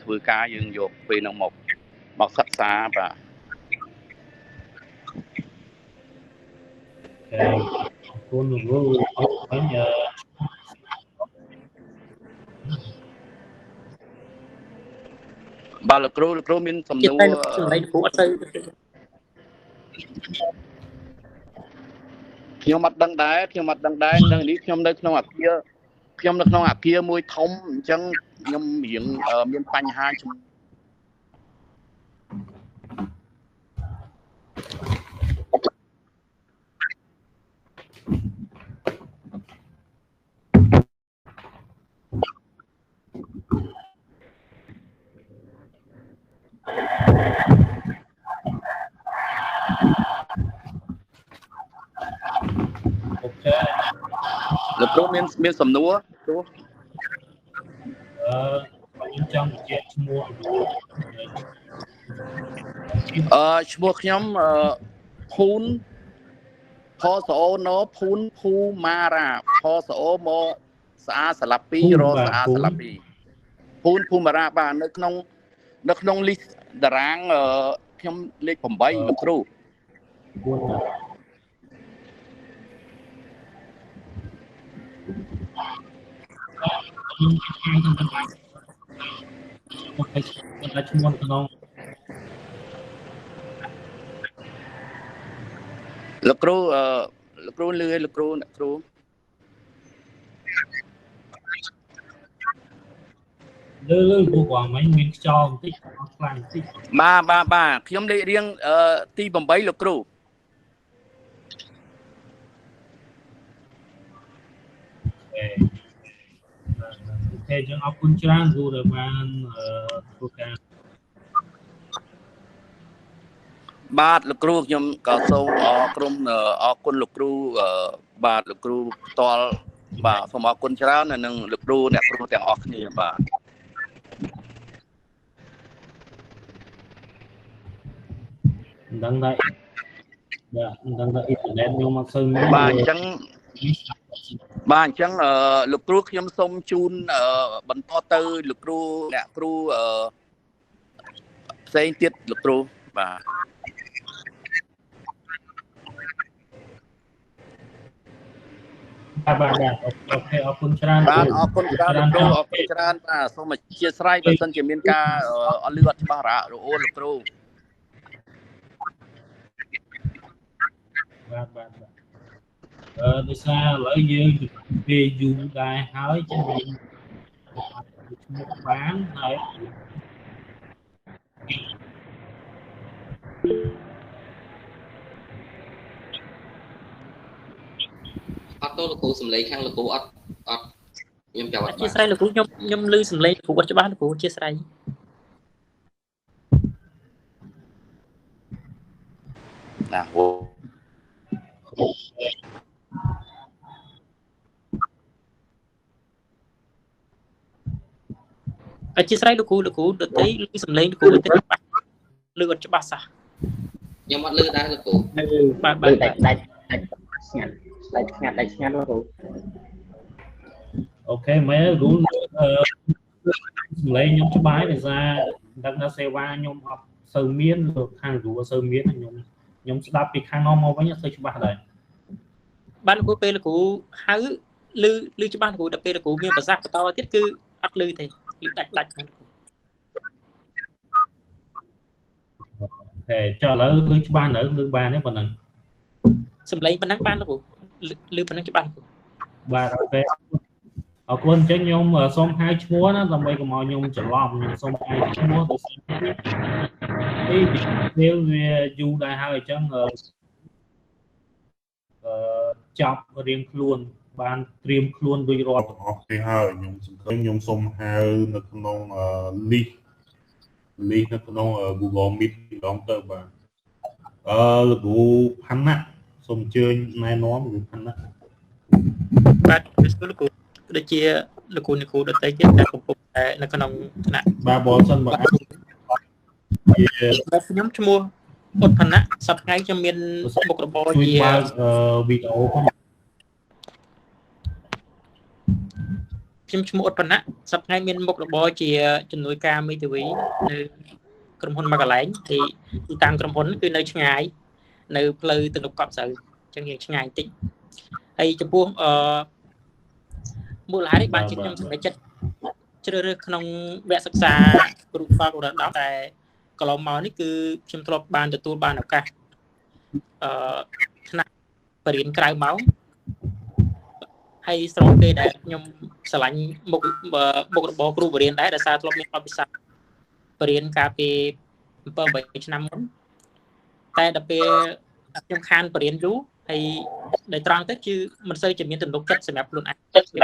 ធ្វើការយើងយកពេលហ្នឹងមកសិក្សាបាទគុណលោកវិញបាទលោកគ្រូមានសំណួរចំណៃលោកគ្រូអត់ទៅខ្ញុំអត់ដឹងដែរនៅនេះខ្ញុំនៅក្នុងអាគារមួយធំអញ្ចឹងខ្ញុំរៀងមានបញ្ហាលោកគ្រូមានសំណួរគ្រូខ្ញុំចង់បញ្ជាក់ឈ្មោះឈ្មោះខ្ញុំភូនផសអូណូភូនភូម៉ារ៉ាផសអូមកស្អាស្លាពីរស្អាស្លាពីភូនភូម៉ារ៉ាបាទនៅក្នុង list តារាងខ្ញុំលេខ8លោកគ្រូឈ្មោះក្នុងលោកគ្រូលឺលោកគ្រូអ្នកគ្រូលឺពួកគាត់មិនមានខ្យល់បន្តិចខ្លាំងបន្តិចបាទខ្ញុំលេខរៀងទី8លោកគ្រូអូខេយើងអរគុណច្រើនគ្រូដែលបានធ្វើការបាទលោកគ្រូខ្ញុំក៏សូមអរគុណលោកគ្រូបាទលោកគ្រូផ្ទាល់បាទសូមអរគុណច្រើននិងលោកគ្រូអ្នកគ្រូទាំងអស់គ្នាបាទមិនដឹងថាអ៊ីនធឺណិតខ្ញុំអត់សូវមានបាទអញ្ចឹងលោកគ្រូខ្ញុំសូមជូនបន្តទៅលោកគ្រូអ្នកគ្រូផ្សេងទៀតលោកគ្រូបាទអូខេអរគុណច្រើនបាទអរគុណច្រើនលោកគ្រូអរគុណច្រើនបាទសូមអធិស្ឋានបើសិនជាមានការអត់លឺអត់ច្បាស់រហ័សរហូតលោកគ្រូបាទដោយសារឥឡូវយើងពេលយូរដែរហើយចឹងយើងឈ្មោះបានហើយអត់ទៅលោកគ្រូសំឡេងខាងលោកគ្រូអត់ខ្ញុំចាំអត់អធិស្ឋានលោកគ្រូខ្ញុំឮសំឡេងលោកគ្រូអត់ច្បាស់លោកគ្រូអធិស្ឋានណាហូអធិស្ឋានលោកគ្រូដតីឮសំឡេងលោកគ្រូដតីច្បាស់ឮអត់ច្បាស់សោះខ្ញុំអត់ឮដែរលោកគ្រូបាទដាច់ស្ងាត់លោកគ្រូអូខេមែនរូលសំឡេងខ្ញុំច្បាស់ដោយសារដឹងថាសេវាខ្ញុំអត់សូវមានខាងរូអត់សូវមានខ្ញុំស្ដាប់ពីខាងនោះមកវិញអត់សូវច្បាស់ដែរបាទលោកគ្រូពេលលោកគ្រូហៅឮច្បាស់លោកគ្រូដល់ពេលលោកគ្រូមានប្រសាសន៍បន្តទៀតគឺអត់ឮទេឮដាច់ហ្នឹងអូខេចុះឥឡូវឮច្បាស់នៅឮបានទេប៉ុណ្ណឹងសំឡេងប៉ុណ្ណឹងបានលោកគ្រូឮប៉ុណ្ណឹងច្បាស់លោកគ្រូបាទអូខេអរគុណអញ្ចឹងខ្ញុំសូមហៅឈ្មោះណាដើម្បីកុំឲ្យខ្ញុំច្រឡំខ្ញុំសូមហៅឈ្មោះដោយសារពេលវាយូរដែរហើយអញ្ចឹងចប់រៀងខ្លួនបានត្រៀមខ្លួនរួចរាល់ទាំងអស់ទេហើយខ្ញុំសូមហៅនៅក្នុង list នៅក្នុង Google Meet ម្ដងទៅបាទលោកគ្រូផាន់ណាសូមអញ្ជើញណែនាំលោកផាន់ណាបាទលោកគ្រូដូចជាលោកគ្រូដតីទៀតដែលកំពុងតែនៅក្នុងថ្នាក់បាទបងសិនបាទខ្ញុំឈ្មោះពុទ្ធផាណៈសប្តាហ៍ខ្ញុំមានមុខរបរជាបើកវីដេអូផង ខ្ញុំឈ្មោះអ៊ុតបណ្ណៈសប្តាហ៍មានមុខរបរជាជំនួយការមេធាវីនៅក្រុមហ៊ុនមកកន្លែងទីតាំងក្រុមហ៊ុនគឺនៅឆ្ងាយនៅផ្លូវទៅនគរកប់ស្រូវអញ្ចឹងយើងឆ្ងាយបន្តិចហើយចំពោះមូលហេតុនេះបានជាខ្ញុំសម្រេចចិត្តជ្រើសរើសក្នុងវគ្គសិក្សាគ្រូសាស្ត្រកម្រិត10តែកន្លងមកនេះគឺខ្ញុំធ្លាប់បានទទួលបានឱកាសថ្នាក់បរិញ្ញាក្រៅម៉ោងហើយស្របពេលដែលខ្ញុំឆ្លាញ់មុខរបរគ្រូបរិញ្ញាដែរដោយសារធ្លាប់មានបទពិសោធន៍បរិញ្ញាកាលពី7-8ឆ្នាំមុនតែដល់ពេលខ្ញុំខានបរិញ្ញាយូរហើយដែលត្រង់ទៅគឺមិនសូវជាមានទំនុកចិត្តសម្រាប់ខ្លួនឯង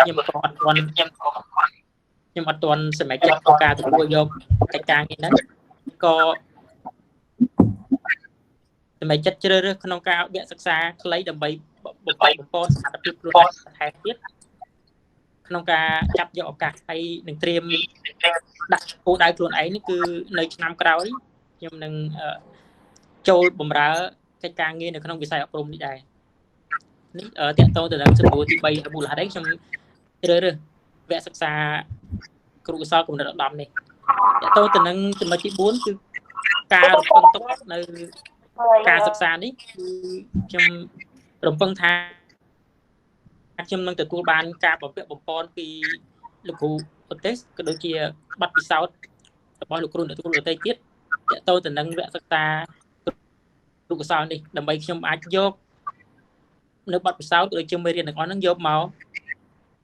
ខ្ញុំក៏អត់ទាន់សម្រេចចិត្តក្នុងការទទួលយកកិច្ចការងារហ្នឹងក៏សម្រេចចិត្តជ្រើសរើសក្នុងការវគ្គសិក្សាខ្លីដើម្បីបំពេញសមត្ថភាពខ្លួនឯងថែមទៀតក្នុងការចាប់យកឱកាសហើយនឹងត្រៀមដាក់គោលដៅខ្លួនឯងនេះគឺនៅឆ្នាំក្រោយខ្ញុំនឹងចូលបម្រើកិច្ចការងារនៅក្នុងវិស័យអប់រំនេះដែរនេះតកតងទៅនឹងសំណួរទី3មូលហេតុអីខ្ញុំជ្រើសរើសវគ្គសិក្សាគ្រូកសលកម្រិតឧត្តមនេះតកតងទៅនឹងចំណុចទី4គឺការរំពឹងទុកនៅការសិក្សានេះគឺខ្ញុំរំពឹងថាខ្ញុំនឹងទទួលបានការបំពាក់បំពន់ពីលោកគ្រូឧទ្ទេសក៏ដូចជាបទពិសោធន៍របស់លោកគ្រូអ្នកគ្រូដទៃទៀតតកតងទៅនឹងវគ្គសិក្សាគ្រូកសលនេះដើម្បីខ្ញុំអាចយកនៅបទពិសោធន៍ដូចជាមេរៀនទាំងអស់ហ្នឹងយកមក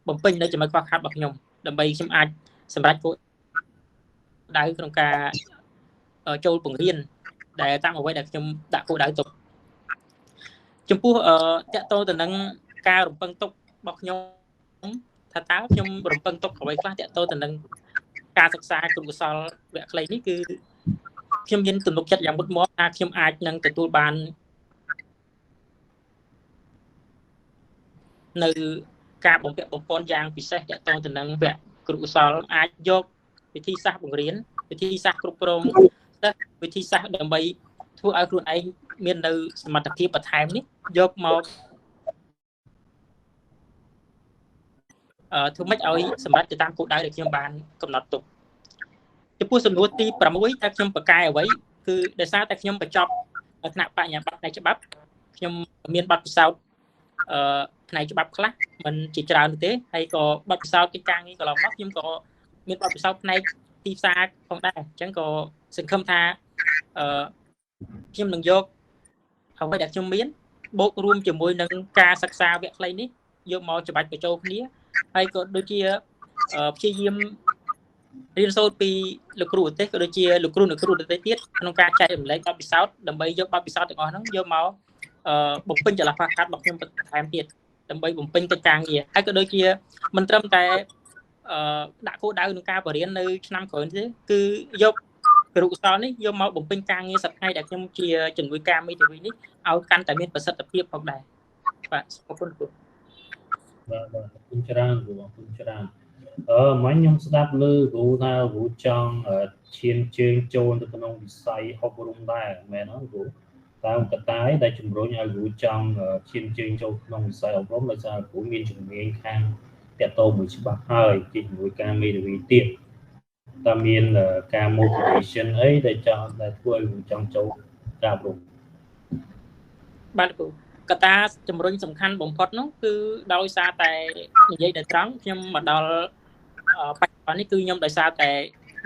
បំពេញនៅចំណុចខ្វះខាតរបស់ខ្ញុំដើម្បីខ្ញុំអាចសម្រេចគោលដៅក្នុងការចូលបង្រៀនដែលតាមអ្វីដែលខ្ញុំដាក់គោលដៅទុកចំពោះតកតទៅនឹងការរំពឹងទុករបស់ខ្ញុំថាតើខ្ញុំរំពឹងទុកអ្វីខ្លះតកតទៅនឹងការសិក្សាគ្រូកសលវគ្គខ្លីនេះគឺខ្ញុំមានទំនុកចិត្តយ៉ាងមុតមាំថាខ្ញុំអាចនឹងទទួលបាននៅការបំពាក់បំពន់យ៉ាងពិសេសតកតទៅនឹងវគ្គគ្រូកសលអាចយកវិធីសាស្ត្របង្រៀនវិធីសាស្ត្រគ្រប់គ្រងវិធីសាស្ត្រដើម្បីធ្វើឲ្យខ្លួនឯងមាននៅសមត្ថភាពបន្ថែមនេះយកមកធ្វើម៉េចឲ្យសម្រាប់ទៅតាមគោលដៅដែលខ្ញុំបានកំណត់ទុកចំពោះសំណួរទី6តើខ្ញុំបកកែអ្វីគឺដោយសារតែខ្ញុំបញ្ចប់ថ្នាក់បញ្ញាបត្រផ្នែកច្បាប់ខ្ញុំមានបទពិសោធន៍ផ្នែកច្បាប់ខ្លះមិនជាច្រើនទេហើយក៏បទពិសោធន៍កិច្ចការងារកន្លងមកខ្ញុំក៏មានបទពិសោធន៍ផ្នែកទីផ្សារផងដែរអញ្ចឹងក៏សង្ឃឹមថាខ្ញុំនឹងយកអ្វីដែលខ្ញុំមានបូករួមជាមួយនឹងការសិក្សាវគ្គខ្លីនេះយកមកច្បាច់បញ្ចូលគ្នាហើយក៏ដូចជាព្យាយាមរៀនសូត្រពីលោកគ្រូឧទ្ទេសក៏ដូចជាលោកគ្រូអ្នកគ្រូដទៃទៀតក្នុងការចែករំលែកបទពិសោធន៍ដើម្បីយកបទពិសោធន៍ទាំងអស់ហ្នឹងយកមកបំពេញចលនាខ្វះខាតរបស់ខ្ញុំបន្ថែមទៀតដើម្បីបំពេញកិច្ចការងារហើយក៏ដូចជាមិនត្រឹមតែដាក់គោលដៅក្នុងការបរិញ្ញានៅឆ្នាំក្រោយទេគឺយកគ្រូកសលនេះយកមកបំពេញការងារសប្តាហ៍ដែលខ្ញុំជាជំនួយការមេធាវីនេះឲ្យកាន់តែមានប្រសិទ្ធភាពផងដែរបាទអរគុណគ្រូបាទអរគុណច្រើនគ្រូអរគុណច្រើនមិញខ្ញុំស្ដាប់លើគ្រូថាគ្រូចង់ឈានជើងចូលទៅក្នុងវិស័យអប់រំដែរមែនទេគ្រូតាមកត្តាយដែលជំរុញឲ្យគ្រូចង់ឈានជើងចូលក្នុងវិស័យអប់រំដោយសារគ្រូមានជំនាញខាងតកតមួយច្បាប់ហើយជាជំនួយការមេធាវីទៀតតើមានការ motivation អីដែលចង់ដែលធ្វើឲ្យគ្រូចង់ចូលការអប់រំបាទគ្រូកត្តាជំរុញសំខាន់បំផុតនោះគឺដោយសារតែនិយាយដល់ត្រង់ខ្ញុំមកដល់បច្ចុប្បន្ននេះគឺខ្ញុំដោយសារតែ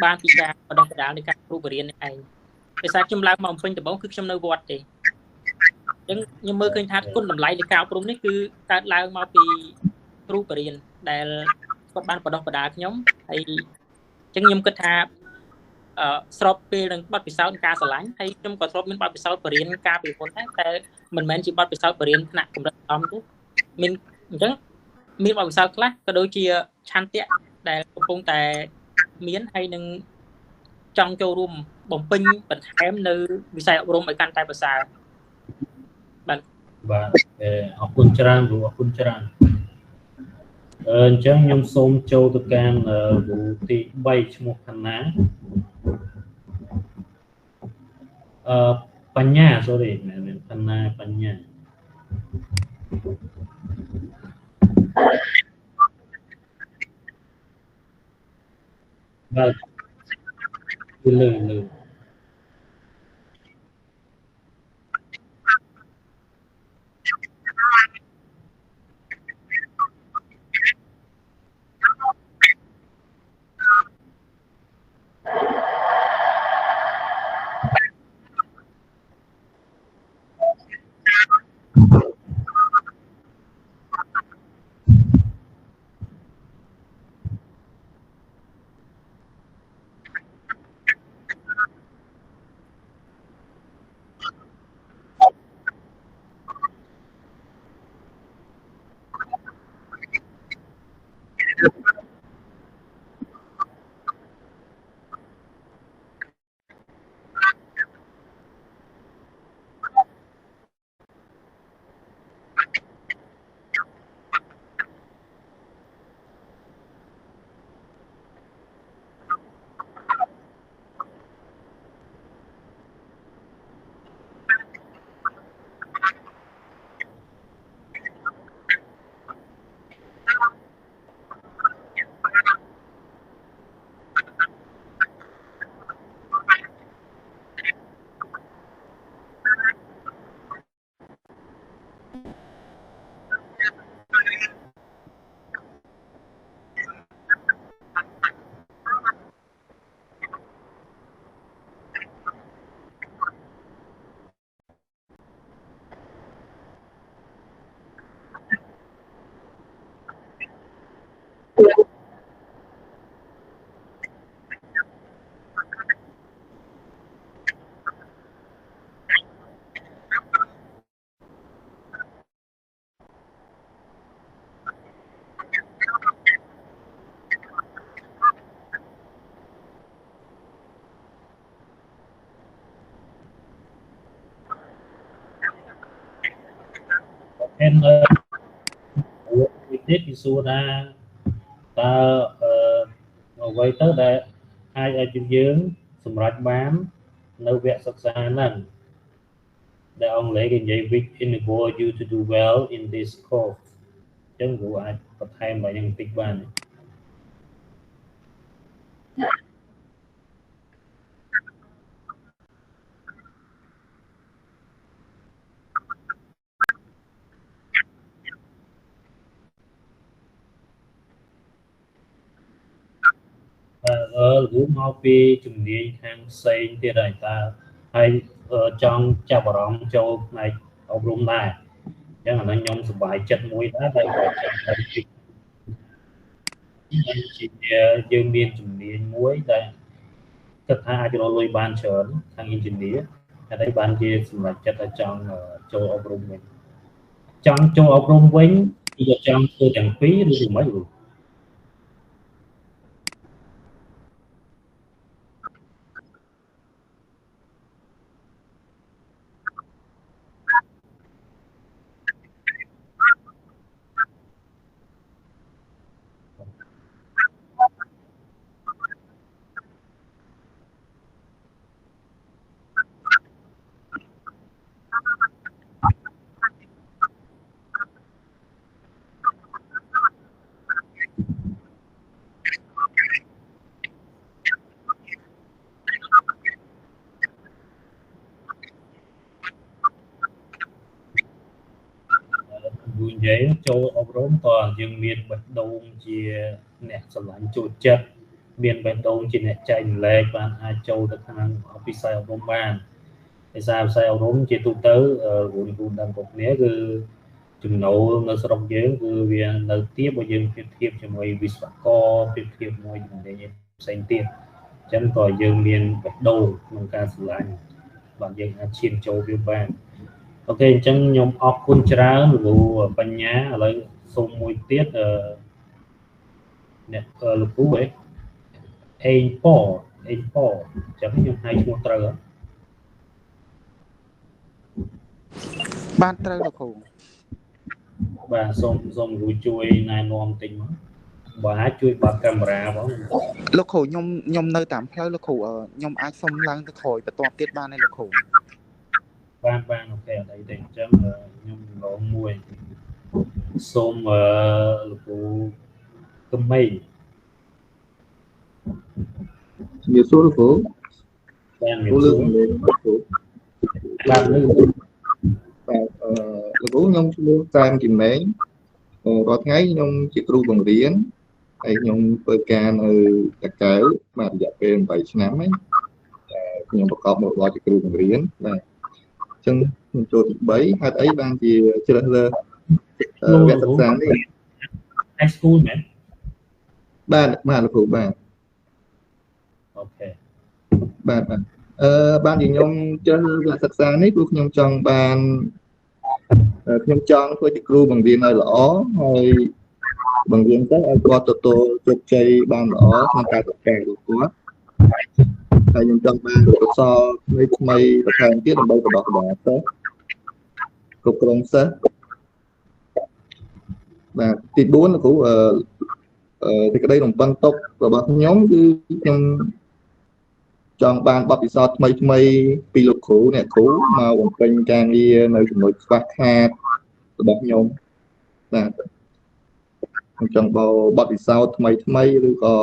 បានពីការបដិបត្តិនៃការគ្រូបរិញ្ញានេះឯងដោយសារខ្ញុំឡើងមកបំពេញដំបូងគឺខ្ញុំនៅវត្តទេអញ្ចឹងខ្ញុំមើលឃើញថាគុណតម្លៃនៃការអប់រំនេះគឺកើតឡើងមកពីគ្រូបរិញ្ញាដែលគាត់បានបដិបត្តិខ្ញុំហើយអញ្ចឹងខ្ញុំគិតថាស្របពេលនឹងបទពិសោធន៍ការឆ្លាញ់ហើយខ្ញុំក៏ធ្លាប់មានបទពិសោធន៍បរិញ្ញាការពីមុនដែរតែមិនមែនជាបទពិសោធន៍បរិញ្ញាថ្នាក់កម្រិតឧត្តមទេមានអញ្ចឹងមានបទពិសោធន៍ខ្លះក៏ដូចជាឆន្ទៈដែលកំពុងតែមានហើយនឹងចង់ចូលរួមបំពេញបន្ថែមនៅវិស័យអប់រំឲ្យកាន់តែប្រសើរបាទអរគុណច្រើនគ្រូអរគុណច្រើនអញ្ចឹងខ្ញុំសូមចូលទៅកាន់គ្រូទី3ឈ្មោះខណ្ណាបញ្ញា sorry មែនខណ្ណាបញ្ញា lư em tiết thì xua ra ta quay tới đây ai ở trên dương sầm rạch bán nơi vẽ sắc xa nè để ông lấy cái giấy viết enable you to do well in this course chẳng vụ ai có thay mà những tích ban vũ mau pi chừng đi hàng xây tiền đại ta hay trong cha bảo rong châu này ông rung này chẳng hạn là nhóm sửa bài chất mũi đã đây chỉ dương biên chừng đi muối đây tất hai cho nó lôi ban chớn thằng engineer ở đây ban kia là chất ở trong châu ông rung mình trong châu ông rung quýnh bây giờ trong tôi chẳng phí được mấy rồi giấy châu ông rốn toàn dương miền bạch đông chia nẹt sầm lạnh chuột chất miền bạch đông chỉ nẹt chạy lệ và hai châu được thằng officer ông rốn ban thì sao ông rốn chỉ tu tới vùng đằng cột né cứ chừng nấu nó sẽ đồng giới cứ vì đầu tiếp bây giờ tiếp tiếp cho mọi vi phạm co tiếp tiếp mọi để xanh tiền chẳng còn dương miền bạch đông nông ca sầm lạnh bằng dân chiên châu việt ban ok chẳng nhóm ọc quân trá vụ bánh nhá lấy xong mùi tiết lục cú ấy anh po chẳng nhóm hai chung trời ban trời lục hủ và xong vụ chui này nôm tình bà chui bật camera đó lục hủ nhom nơi tạm theo lục hủ nhom ai xong lang tới khỏi và toàn tiết ban này lục hủ ban ok ở đây thì chắc nhung lỗ mùi xôm lục cơm mây nhiều số lục បានមាន គ្រូលើ សួ ក រ លើគ្រូ បាទលើ បាទលោកគ្រូខ្ញុំឈ្មោះតាមគីម៉េងរាល់ថ្ងៃខ្ញុំជាគ្រូបង្រៀនហើយខ្ញុំធ្វើការនៅតាកែវបាទរយៈពេល8ឆ្នាំហើយខ្ញុំប្រកបមុខរបរជាគ្រូបង្រៀនបាទអញ្ចឹងខ្ញុំចូលទី3ហេតុអីបានជាជ្រើសរើសវគ្គសិក្សានេះ high school មែន បាទលោកគ្រូបាទ អូខេ បាទបានជាខ្ញុំជ្រើសរើសវគ្គសិក្សានេះព្រោះខ្ញុំចង់បានខ្ញុំចង់ធ្វើជាគ្រូបង្រៀនឲ្យល្អហើយបង្រៀនទៅឲ្យគាត់ទទួលជោគជ័យបានល្អក្នុងការសិក្សារបស់គាត់ហើយខ្ញុំចង់បានឧបករណ៍ថ្មីបន្ថែមទៀតដើម្បីបណ្ដុះបណ្ដាលសិស្សគ្រប់គ្រងសិស្សបាទទី4លោកគ្រូសេចក្តីរំពឹងទុករបស់ខ្ញុំគឺខ្ញុំចង់បានបទពិសោធន៍ថ្មីពីលោកគ្រូអ្នកគ្រូមកបំពេញការងារនៅចំណុចខ្វះខាតរបស់ខ្ញុំបាទខ្ញុំចង់បោបទពិសោធន៍ថ្មីឬក៏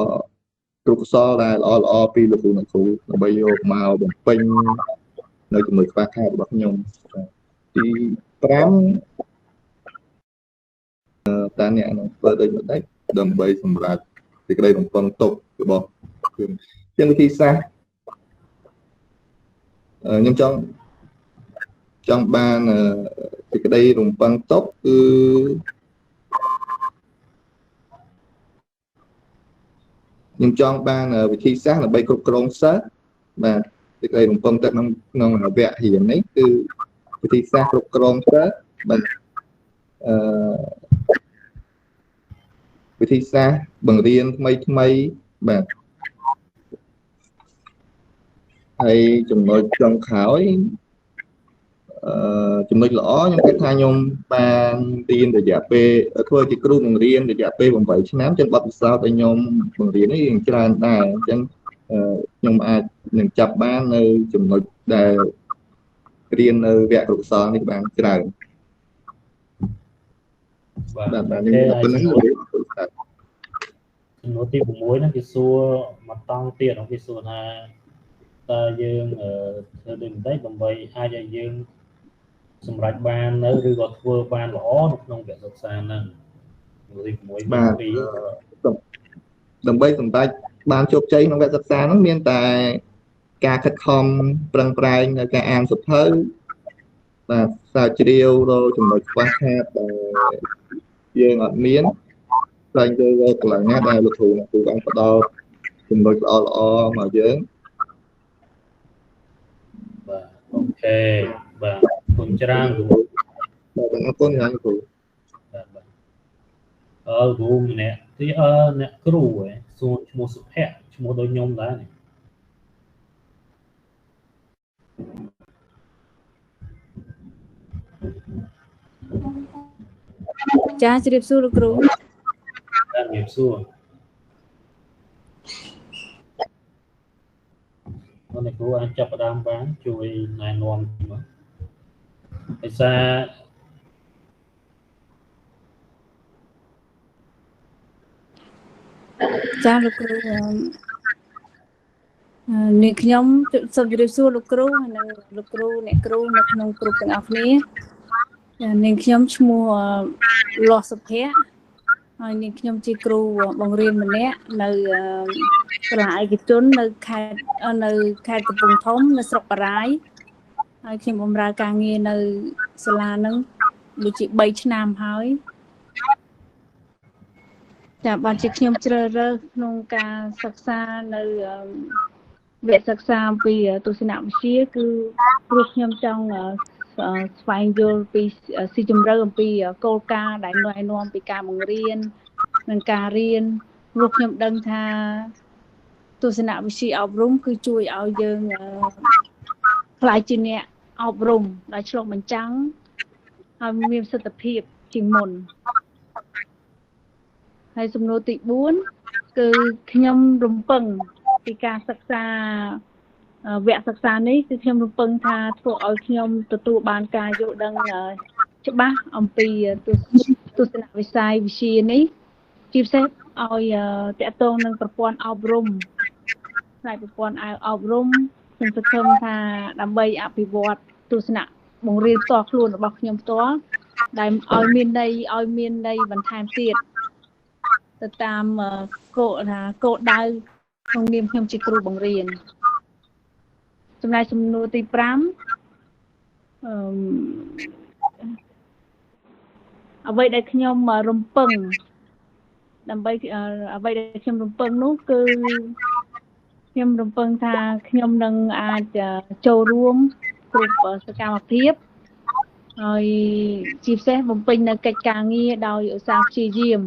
គ្រូកសលដែលល្អពីលោកគ្រូអ្នកគ្រូដើម្បីយកមកបំពេញនៅចំណុចខ្វះខាតរបស់ខ្ញុំទី5តាអ្នកនឹងធ្វើដូចម្ដេចដើម្បីសម្រាប់សេចក្តីរំពឹងទុករបស់ខ្ញុំវិធីសាស្ត្រខ្ញុំចង់បានសេចក្តីរំពឹងទុកគឺខ្ញុំចង់បានវិធីសាស្ត្រដើម្បីគ្រប់គ្រងសិស្សបាទសេចក្តីរំពឹងទុកក្នុងវគ្គរៀននេះគឺវិធីសាស្ត្រគ្រប់គ្រងសិស្សបាទវិធីសាស្ត្របង្រៀនថ្មីបាទហើយចំណុចចុងក្រោយចំណុចល្អខ្ញុំគិតថាខ្ញុំបានរៀនរយៈពេលធ្វើជាគ្រូបង្រៀនរយៈពេល8ឆ្នាំចឹងបទពិសោធន៍ឲ្យខ្ញុំបង្រៀននេះច្រើនដែរអញ្ចឹងខ្ញុំអាចនឹងចាប់បាននៅចំណុចដែលរៀននៅវគ្គគ្រូសាស្ត្រនេះបានច្រើនបាទខ្ញុំប៉ុណ្ណឹងចំណុចទី6ហ្នឹងគេសួរមកតង់ទៀតគេសួរថាតើយើងធ្វើដូចម្ដេចដើម្បីអាចឲ្យយើងសម្រេចបាននៅឬក៏ធ្វើបានល្អនៅក្នុងវគ្គសិក្សាហ្នឹងទី6បាទដើម្បីសម្រេចបានជោគជ័យក្នុងវគ្គសិក្សាហ្នឹងមានតែការខិតខំប្រឹងប្រែងនៅការអានសៀវភៅបាទស្រាវជ្រាវរកចំណុចខ្វះខាតដែលយើងអត់មានតែយើងរកកន្លែងណាដែលលោកគ្រូអ្នកគ្រូបានផ្ដល់ចំណុចល្អមកយើងបាទអូខេបាទគុណច្រើនគ្រូបាទអរគុណយ៉ាងគ្រូបាទគ្រូម្នាក់ទីអ្នកគ្រូសួរឈ្មោះសុភ័ក្រឈ្មោះដូចខ្ញុំដែរចាជ្រាបសួរលោកគ្រូជំរាបសួរអ្នកគ្រូអាចចាប់ផ្ដើមបានជួយណែនាំមកភាសាចាលោកគ្រូនេះខ្ញុំសូមជម្រាបសួរលោកគ្រូនិងលោកគ្រូអ្នកគ្រូនៅក្នុងក្រុមទាំងអស់គ្នានាងខ្ញុំឈ្មោះលាស់សុភ័ក្រហើយនាងខ្ញុំជាគ្រូបង្រៀនម្នាក់នៅសាលាឯកជននៅខេត្តកំពង់ធំនៅស្រុកបារាយណ៍ហើយខ្ញុំបម្រើការងារនៅសាលាហ្នឹងដូចជា3ឆ្នាំហើយចាបានជាខ្ញុំជ្រើសរើសក្នុងការសិក្សានៅវគ្គសិក្សាអំពីទស្សនវិជ្ជាគឺព្រោះខ្ញុំចង់ស្វែងយល់ពីស៊ីជម្រៅអំពីគោលការណ៍ដែលណែនាំពីការបង្រៀននិងការរៀនព្រោះខ្ញុំដឹងថាទស្សនវិជ្ជាអប់រំគឺជួយឲ្យយើងខ្លាយជាអ្នកអប់រំដែលឆ្លុះបញ្ចាំងហើយមានប្រសិទ្ធភាពជាងមុនហើយសំណួរទី4គឺខ្ញុំរំពឹងពីការសិក្សាវគ្គសិក្សានេះគឺខ្ញុំរំពឹងថាធ្វើឲ្យខ្ញុំទទួលបានការយល់ដឹងច្បាស់អំពីទស្សនវិស័យវិជ្ជានេះជាពិសេសឲ្យតកតងនឹងប្រព័ន្ធអប់រំផ្នែកប្រព័ន្ធអប់រំ ខ្ញុំសង្ឃឹមថាដើម្បីអភិវឌ្ឍទស្សនៈបង្រៀនផ្ទាល់ខ្លួនរបស់ខ្ញុំផ្ទាល់ដែលឲ្យមានន័យបន្ថែមទៀតទៅតាមគោលដៅក្នុងនាមខ្ញុំជាគ្រូបង្រៀនចំណែកសំណួរទី5អ្វីដែលខ្ញុំរំពឹងដើម្បីអ្វីដែលខ្ញុំរំពឹងនោះគឺខ្ញុំរំពឹងថាខ្ញុំនឹងអាចចូលរួមគ្រប់សកម្មភាពហើយជាពិសេសបំពេញនៅកិច្ចការងារដោយឧស្សាហ៍ព្យាយាម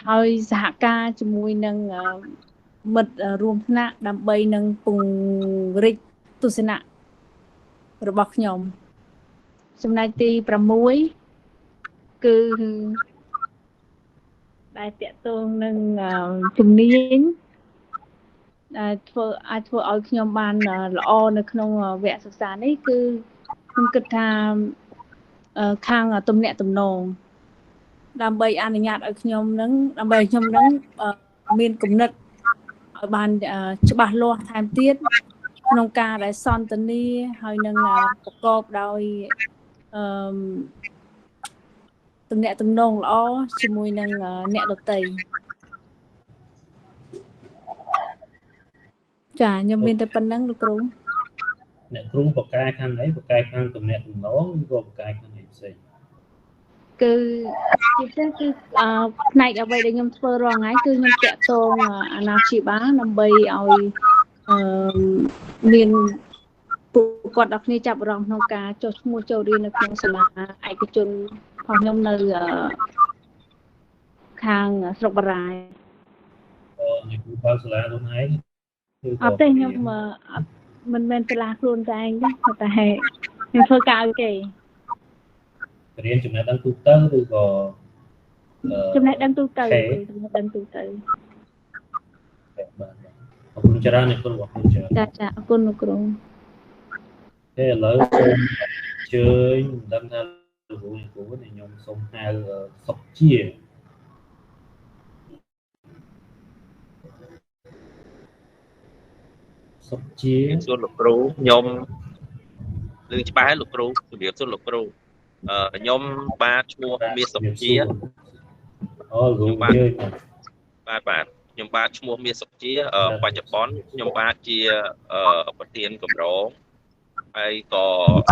ហើយសហការជាមួយនឹងមិត្តរួមថ្នាក់ដើម្បីនឹងពង្រីកទស្សនៈរបស់ខ្ញុំចំណែកទី6គឺដែលតកតងនឹងជំនាញដែលអាចធ្វើឲ្យខ្ញុំបានល្អនៅក្នុងវគ្គសិក្សានេះគឺខ្ញុំគិតថាខាងទំនាក់ទំនងដើម្បីអនុញ្ញាតឲ្យខ្ញុំនឹងមានគំនិតឲ្យបានច្បាស់លាស់ថែមទៀតក្នុងការដែលសន្ទនាហើយនឹងប្រកបដោយទំនាក់ទំនងល្អជាមួយនឹងអ្នកដទៃចាខ្ញុំមានតែប៉ុណ្្នឹងលោកគ្រូអ្នកគ្រូបកកែខាងไหนបកកែខាងទំនាក់ទំនងឬក៏បកកែខាងផ្សេងគឺជាពិសេសគឺផ្នែកអ្វីដែលខ្ញុំធ្វើរាល់ថ្ងៃគឺខ្ញុំតាក់ទងអាណាព្យាបាលដើម្បីឲ្យមានពួកគាត់ដល់គ្នាចាប់អារម្មណ៍ក្នុងការចុះឈ្មោះចូលរៀននៅក្នុងសាលាឯកជនរបស់ខ្ញុំនៅខាងស្រុកបារាយណ៍អ្នកគ្រូបើសាលាខ្លួនឯងអត់ទេខ្ញុំមិនមែនសាលាខ្លួនតែឯងទេតែខ្ញុំធ្វើការឲ្យគេរៀនចំណេះដឹងទូទៅឬក៏ចំណេះដឹងទូទៅបាទអរគុណច្រើនអ្នកគ្រូអរគុណច្រើនចាអរគុណលោកគ្រូឥឡូវសូមអញ្ជើញមិនដឹងថាលោកគ្រូនេះខ្ញុំសូមហៅសុកជាសួរលោកគ្រូខ្ញុំឮច្បាស់ហើយលោកគ្រូជំរាបសួរលោកគ្រូខ្ញុំបាទឈ្មោះមាសសុជាលោកបាទខ្ញុំបាទឈ្មោះមាសសុជាបច្ចុប្បន្នខ្ញុំបាទជាប្រធានគម្រោងហើយក៏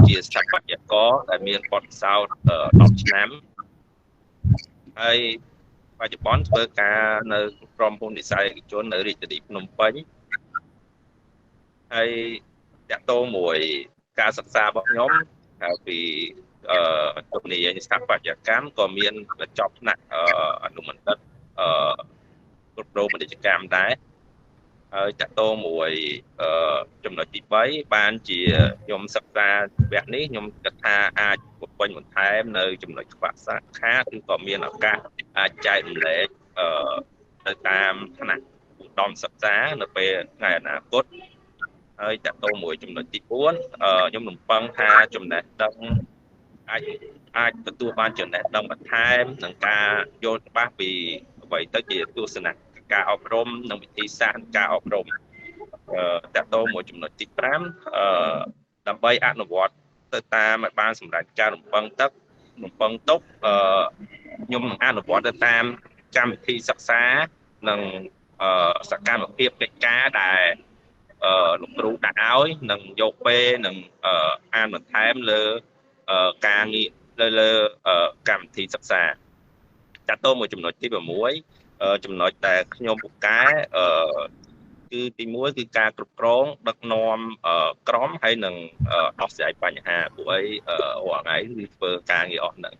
ជាស្ថាបត្យករដែលមានបទពិសោធន៍10ឆ្នាំហើយបច្ចុប្បន្នធ្វើការនៅក្រុមហ៊ុនវិស័យឯកជននៅរាជធានីភ្នំពេញហើយតាក់ទងមួយការសិក្សារបស់ខ្ញុំហើយពីជំនាញស្ថាបត្យកម្មក៏មានបញ្ចប់ថ្នាក់អនុបណ្ឌិតគ្រប់គ្រងពាណិជ្ជកម្មដែរហើយតាក់ទងមួយចំណុចទី3បានជាខ្ញុំសិក្សាវគ្គនេះខ្ញុំគិតថាអាចបំពេញបន្ថែមនៅចំណុចខ្វះខាតឬក៏មានឱកាសអាចចែករំលែកទៅតាមថ្នាក់ឧត្តមសិក្សានៅពេលថ្ងៃអនាគតហើយតាក់ទងមួយចំណុចទី4ខ្ញុំរំពឹងថាចំណេះដឹងអាចទទួលបានចំណេះដឹងបន្ថែមនិងការយល់ច្បាស់ពីអ្វីទៅជាទស្សនៈការអប់រំនិងវិធីសាស្ត្រការអប់រំតាក់ទងមួយចំណុចទី5ដើម្បីអនុវត្តទៅតាមឲ្យបានសម្រាប់ការរំពឹងទុកខ្ញុំនឹងអនុវត្តទៅតាមកម្មវិធីសិក្សានិងសកម្មភាពកិច្ចការដែលលោកគ្រូដាក់ឲ្យនិងយកពេលនិងអានបន្ថែមលើការងារលើកម្មវិធីសិក្សាតាក់ទងមួយចំណុចទី6ចំណុចដែលខ្ញុំពូកែគឺទី1គឺការគ្រប់គ្រងដឹកនាំក្រុមហើយនឹងដោះស្រាយបញ្ហាពួកអីរាល់ថ្ងៃគឺធ្វើការងារអស់ហ្នឹង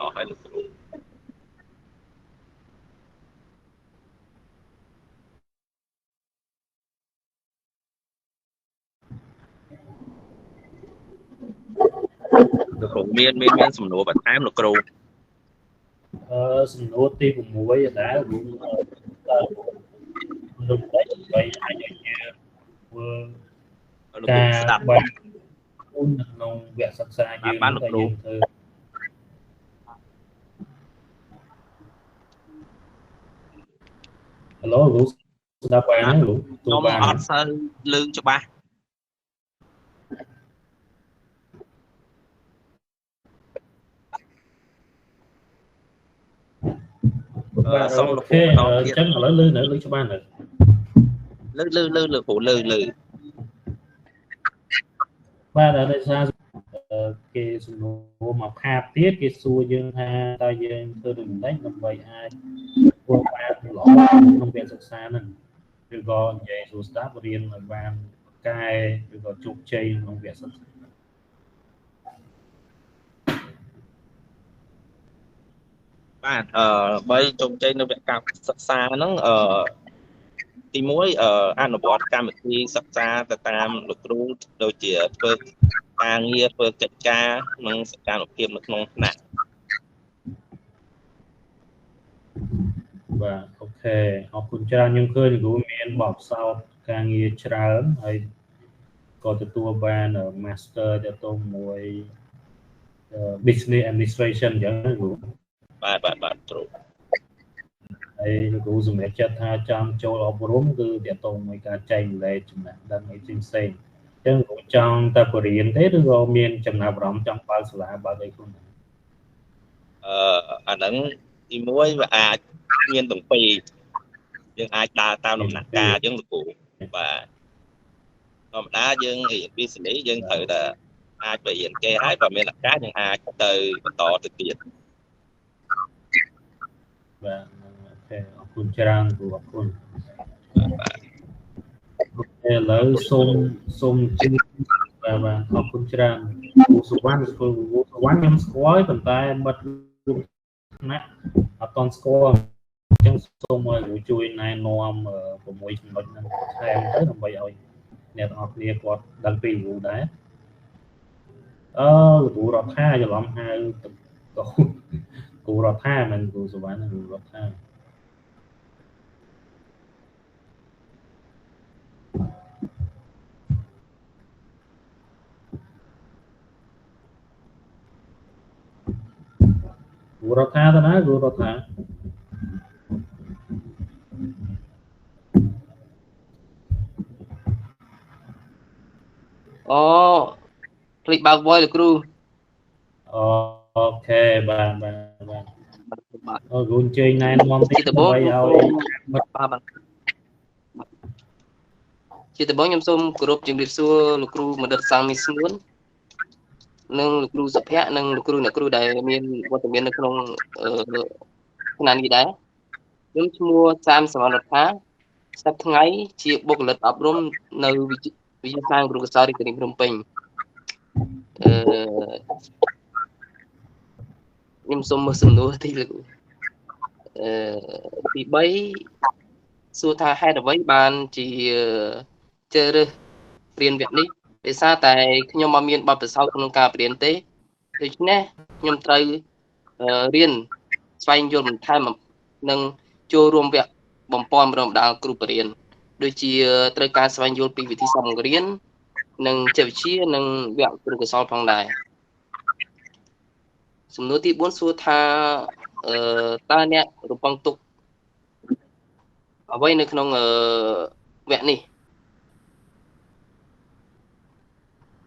អស់ហើយលោកគ្រូលោកគ្រូមានសំណួរបន្ថែមលោកគ្រូសំណួរទី6ដែរលោកលោកបីអាចឲ្យយើងធ្វើការស្ដាប់បាននៅក្នុងវគ្គសិក្សាយើងបានលោកគ្រូHello លោក ស្ដាប់បានទេលោកទូ ខ្ញុំ បាន អត់សូវលឺច្បាស់ បាទ សូម អូ លោក ខេ គ្រូ អញ្ចឹងឥឡូវលឺនៅលឺច្បាស់នៅ លឺគ្រូលឺ បាទដោយសារគេសំណួរមកខាតទៀតគេសួរយើងថាតើយើងធ្វើដូចម្ដេចដើម្បីអាចធ្វើបានល្អក្នុងវគ្គសិក្សាហ្នឹងឬក៏និយាយសួរស្ដាប់រៀនឲ្យបានកែឬក៏ជោគជ័យក្នុងវគ្គសិក្សា បាទបីជោគជ័យនៅវគ្គការសិក្សាហ្នឹងទី1អនុវត្តកម្មវិធីសិក្សាទៅតាមលោកគ្រូដូចជាធ្វើការងារធ្វើកិច្ចការនិងសកម្មភាពនៅក្នុងថ្នាក់ បាទអូខេអរគុណច្រើនខ្ញុំឃើញគ្រូមានបទពិសោធន៍ការងារច្រើនហើយក៏ទទួលបាន Master ទៅទៅមួយ Business Administration អញ្ចឹងគ្រូ បាទគ្រូ ហើយលោកគ្រូសម្រេចចិត្តថាចង់ចូលអប់រំគឺទាក់ទងមួយការចែករំលែកចំណេះដឹងអីផ្សេងៗអញ្ចឹងគ្រូចង់តែបរៀនទេឬក៏មានចំណាប់អារម្មណ៍ចង់បើកសាលាបើកអីខ្លួន អាហ្នឹងទី1វាអាចមានទាំងពីរយើងអាចដើរតាមដំណាក់កាលអញ្ចឹងលោកគ្រូបាទធម្មតាយើងរៀនពីសេរីយើងត្រូវតែអាចបរៀនគេហើយបើមានឱកាសយើងអាចទៅបន្តទៅទៀត បាទអូខេអរគុណច្រើនគ្រូអរគុណឥឡូវសូមជឿបាទអរគុណច្រើនគ្រូសុវណ្ណខ្ញុំស្គាល់ប៉ុន្តែមិត្តរួមថ្នាក់អត់ទាន់ស្គាល់អញ្ចឹងសូមឲ្យគ្រូជួយណែនាំ6ចំណុចហ្នឹងថែមទៅដើម្បីឲ្យអ្នកទាំងអស់គ្នាគាត់ដឹងពីគ្រូដែរគ្រូរដ្ឋាច្រឡំហៅគ្រូរដ្ឋាមិនគ្រូសុវណ្ណគ្រូរដ្ឋាគ្រូរដ្ឋាទៅណាគ្រូរដ្ឋា អូភ្លេចបើក voice លោកគ្រូ អូខេបាទគ្រូអញ្ជើញណែនាំតិចដើម្បីឲ្យជាដំបូងខ្ញុំសូមគោរពជំរាបសួរលោកគ្រូមនិតសាំងមីស្ងួននិងលោកគ្រូសុភ័ក្រនិងលោកគ្រូអ្នកគ្រូដែលមានវត្តមាននៅក្នុងថ្នាក់នេះដែរខ្ញុំឈ្មោះសាមសមរដ្ឋាសប្តាហ៍ថ្ងៃជាបុគ្គលិកអប់រំនៅវិទ្យាសាស្ត្រគ្រូកសោរាជធានីភ្នំពេញខ្ញុំសូមមើលសំណួរទីលោកទី3សួរថាហេតុអ្វីបានជាជ្រើសរើសរៀនវគ្គនេះដោយសារតែខ្ញុំមកមានបទពិសោធន៍ក្នុងការបរៀនទេដូច្នេះខ្ញុំត្រូវរៀនស្វែងយល់បន្ថែមនិងចូលរួមវគ្គបំពេញបណ្ដាលគ្រូបរិញ្ញាដូចជាត្រូវការស្វែងយល់ពីវិធីសាស្ត្របង្រៀននិងចិត្តវិទ្យានិងវគ្គគ្រូកសលផងដែរសំណួរទី4សួរថាតើអ្នករំពឹងទុកអ្វីនៅក្នុងវគ្គនេះ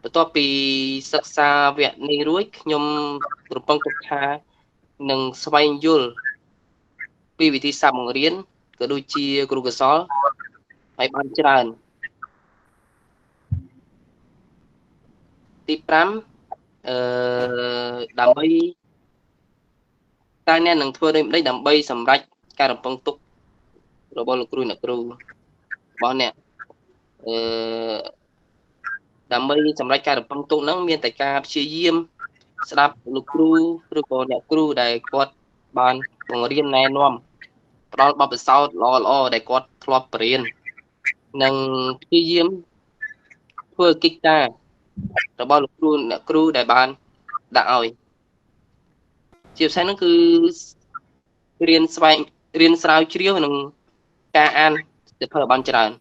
បន្ទាប់ពីសិក្សាវគ្គនេះរួចខ្ញុំរំពឹងទុកថានឹងស្វែងយល់ពីវិធីសាស្ត្របង្រៀនក៏ដូចជាគ្រូកសលហើយបានច្រើនទី5ដើម្បីតើអ្នកនឹងធ្វើដូចម្តេចដើម្បីសម្រេចការរំពឹងទុករបស់លោកគ្រូអ្នកគ្រូរបស់អ្នកដើម្បីសម្រេចការរំពឹងទុកហ្នឹងមានតែការព្យាយាមស្ដាប់លោកគ្រូឬក៏អ្នកគ្រូដែលគាត់បានបង្រៀនណែនាំផ្ដល់បទពិសោធន៍ល្អៗដែលគាត់ធ្លាប់បរៀននិងព្យាយាមធ្វើកិច្ចការរបស់លោកគ្រូអ្នកគ្រូដែលបានដាក់ឲ្យជាផ្សេងហ្នឹងគឺរៀនស្រាវជ្រាវនិងការអានសៀវភៅបានច្រើន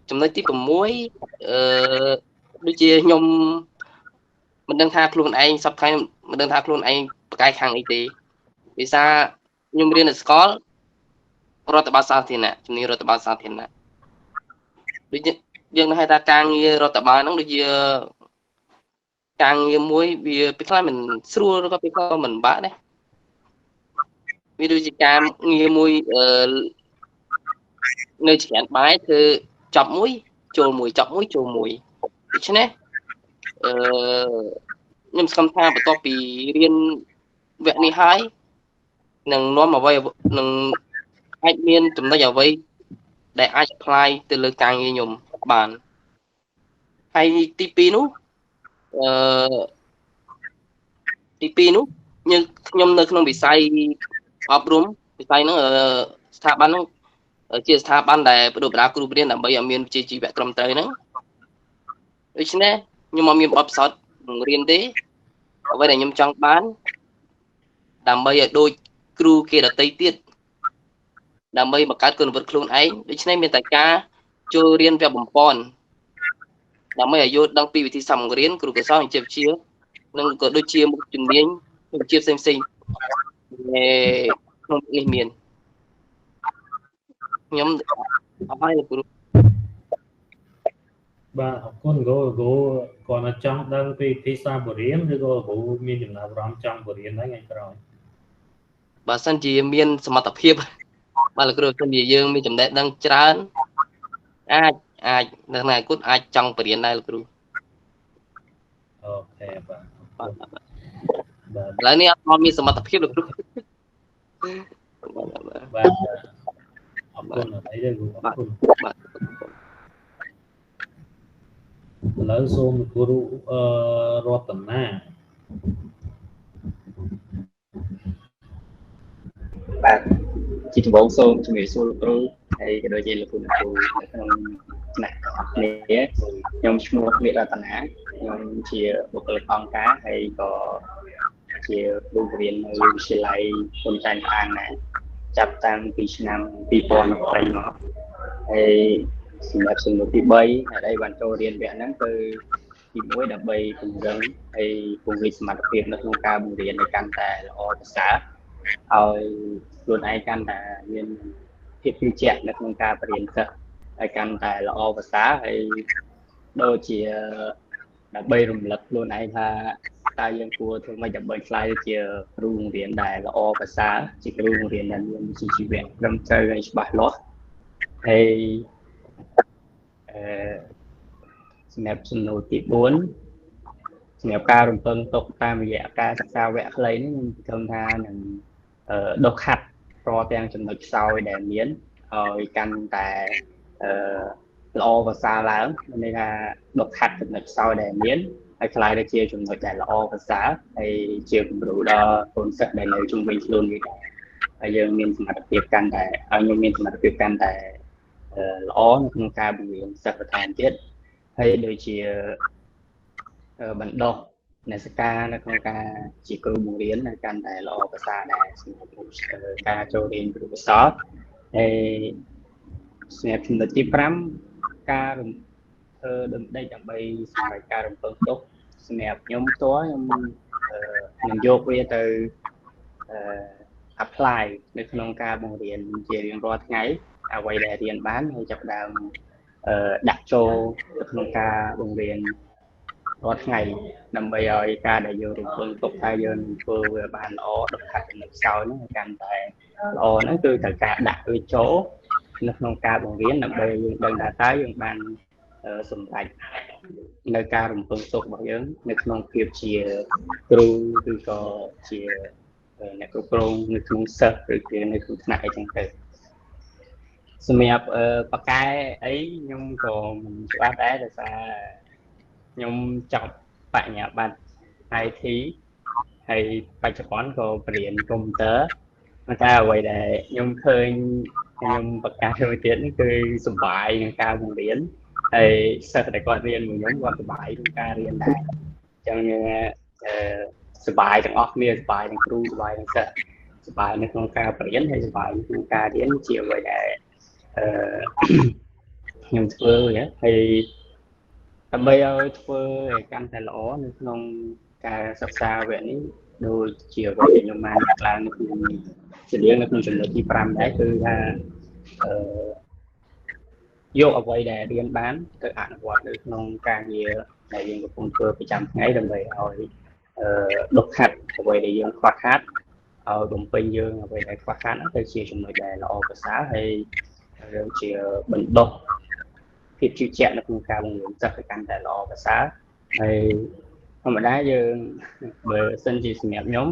ចំណុចទី6ដូចជាខ្ញុំមិនដឹងថាខ្លួនឯងសប្តាហ៍មិនដឹងថាខ្លួនឯងប្រកែកខាងអីទេដោយសារខ្ញុំរៀននៅសាកល រដ្ឋបាលសាធារណៈជំនាញរដ្ឋបាលសាធារណៈដូចយើងហៅថាការងាររដ្ឋបាលហ្នឹងដូចជាការងារមួយវាពេលខ្លះមិនស្រួលឬក៏ពេលខ្លះមិនបាក់ដែរវាដូចជាការងារមួយនៅច្រានបាយគឺចប់មួយចូលមួយចប់មួយចូលមួយដូច្នេះខ្ញុំស្គមថាបន្ទាប់ពីរៀនវគ្គនេះហើយនឹងនាំអ្វីនឹងអាចមានចំណុចអ្វីដែលអាច apply ទៅលើការងារខ្ញុំបានហើយទី2នោះទី2នោះខ្ញុំនៅក្នុងវិស័យអប់រំវិស័យហ្នឹងស្ថាប័នហ្នឹងជាស្ថាប័នដែលបដិបដាគ្រូបង្រៀនដើម្បីឲ្យមានវិជ្ជាជីវៈត្រឹមត្រូវហ្នឹងដូច្នេះខ្ញុំអត់មានបទពិសោធន៍បង្រៀនទេអ្វីដែលខ្ញុំចង់បានដើម្បីឲ្យដូចគ្រូគេដទៃទៀតដើម្បីបង្កើតគុណវុឌ្ឍិខ្លួនឯងដូច្នេះមានតែការចូលរៀនវគ្គបំពន់ដើម្បីឲ្យយល់ដឹងពីវិធីសាស្ត្របង្រៀនគ្រូកសោវិជ្ជាវិទ្យានិងក៏ដូចជាមុខជំនាញវិជ្ជាផ្សេងៗក្នុងនេះមានខ្ញុំអរហើយលោកគ្រូបាទអរគុណគាត់ណាចង់ដឹងពីភាសាបរិញ្ញាឬក៏គ្រូមានចំណាប់អារម្មណ៍ចង់បរិញ្ញាថ្ងៃក្រោយបើសិនជាមានសមត្ថភាពបាទលោកគ្រូសិនជាយើងមានចំណេះដឹងច្រើនអាចនៅថ្ងៃអនាគតអាចចង់បរិញ្ញាដែរលោកគ្រូអូខេបាទឥឡូវនេះអត់មានសមត្ថភាពលោកគ្រូបាទអរគុណអីទេគ្រូអរគុណបាទឥឡូវសូមគ្រូរតនាបាទជាដំបូងសូមជំរាបសួរលោកគ្រូហើយក៏ដូចជាលោកគ្រូនៅក្នុងថ្នាក់នេះខ្ញុំឈ្មោះមេរតនាខ្ញុំជាបុគ្គលិកអង្គការហើយក៏ជាគ្រូបង្រៀននៅវិទ្យាល័យហ៊ុនសែនខាងណាចាប់តាំងពីឆ្នាំ2020មកហើយសម្រាប់សំណួរទី3ហើយបានចូលរៀនវគ្គហ្នឹងគឺទី1ដើម្បីពង្រឹងហើយពង្រីកសមត្ថភាពនៅក្នុងការបង្រៀនឲ្យកាន់តែល្អប្រសើរឲ្យខ្លួនឯងកាន់តែមានភាពជឿជាក់នៅក្នុងការបរៀនសិស្សឲ្យកាន់តែល្អប្រសើរហើយដូចជាដើម្បីរំលឹកខ្លួនឯងថាតើយើងគួរធ្វើម៉េចដើម្បីខ្លាយទៅជាគ្រូបង្រៀនដែលល្អប្រសើរជាគ្រូបង្រៀនដែលមានជីវៈត្រឹមត្រូវហើយច្បាស់លាស់ហើយសម្រាប់សំណួរទី4សម្រាប់ការរំពឹងទុកតាមរយៈការសិក្សាវគ្គខ្លីនេះខ្ញុំថានឹងដុសខាត់រាល់ទាំងចំណុចខ្សោយដែលមានឲ្យកាន់តែល្អប្រសើរឡើងមានន័យថាដុសខាត់ចំណុចខ្សោយដែលមានហើយខ្លាយទៅជាចំណុចដែលល្អប្រសើរហើយជាគំរូដល់កូនសិស្សដែលនៅជុំវិញខ្លួនយើងដែរហើយយើងមានសមត្ថភាពកាន់តែឲ្យយើងមានសមត្ថភាពកាន់តែល្អនៅក្នុងការបង្រៀនសិស្សបន្ថែមទៀតហើយដូចជាបណ្ដុះអ្នកសិក្សានៅក្នុងការជាគ្រូបង្រៀននៅកាន់តែល្អប្រសើរដែរសម្រាប់ការចូលរៀនគ្រូបសោតហើយសម្រាប់ចំណុចទី5ការធ្វើដើម្បីសម្រាប់ការរំពឹងទុកសម្រាប់ខ្ញុំផ្ទាល់ខ្ញុំយកវាទៅapply នៅក្នុងការបង្រៀនជារៀងរាល់ថ្ងៃអ្វីដែលរៀនបានហើយចាប់ផ្ដើមដាក់ចូលទៅក្នុងការបង្រៀនរាល់ថ្ងៃដើម្បីឲ្យការដែលយើងរំពឹងទុកថាយើងនឹងធ្វើវាបានល្អដល់ខាត់ចំណុចខ្សោយហ្នឹងកាន់តែល្អហ្នឹងគឺត្រូវការដាក់វាចូលនៅក្នុងការបង្រៀនដើម្បីយើងដឹងថាតើយើងបានសម្រេចនៅការរំពឹងទុករបស់យើងនៅក្នុងភាពជាគ្រូឬក៏ជាអ្នកគ្រប់គ្រងនៅក្នុងសិស្សឬជានៅក្នុងថ្នាក់អីចឹងទៅសម្រាប់បកែអីខ្ញុំក៏មិនច្បាស់ដែរដោយសារខ្ញុំចប់បញ្ញាបត្រ IT ហើយបច្ចុប្បន្នក៏បរៀនកុំព្យូទ័រតែអ្វីដែលខ្ញុំឃើញខ្ញុំបកកាមួយទៀតនេះគឺសុបាយនឹងការបង្រៀនហើយសិស្សដែលគាត់រៀនមួយខ្ញុំគាត់សុបាយក្នុងការរៀនដែរអញ្ចឹងសុបាយទាំងអស់គ្នាសុបាយទាំងគ្រូសុបាយទាំងសិស្សសុបាយនៅក្នុងការបរៀនហើយសុបាយក្នុងការរៀនជាអ្វីដែលខ្ញុំធ្វើហើយដើម្បីឲ្យធ្វើឲ្យកាន់តែល្អនៅក្នុងការសិក្សាវគ្គនេះដូចជាអ្វីដែលខ្ញុំបានលើកឡើងនៅក្នុងចំណុចទី5ដែរគឺថា យកអ្វីដែលរៀនបានទៅអនុវត្តនៅក្នុងការងារដែលយើងកំពុងធ្វើប្រចាំថ្ងៃដើម្បីឲ្យដុសខាត់អ្វីដែលយើងខ្វះខាតឲ្យបំពេញយើងអ្វីដែលខ្វះខាតហ្នឹងទៅជាចំណុចដែលល្អប្រសើរហើយយើងជាបណ្ដុះភាពជឿជាក់នៅក្នុងការបង្រៀនសិស្សទៅកាន់តែល្អប្រសើរហើយធម្មតាយើងបើសិនជាសម្រាប់ខ្ញុំ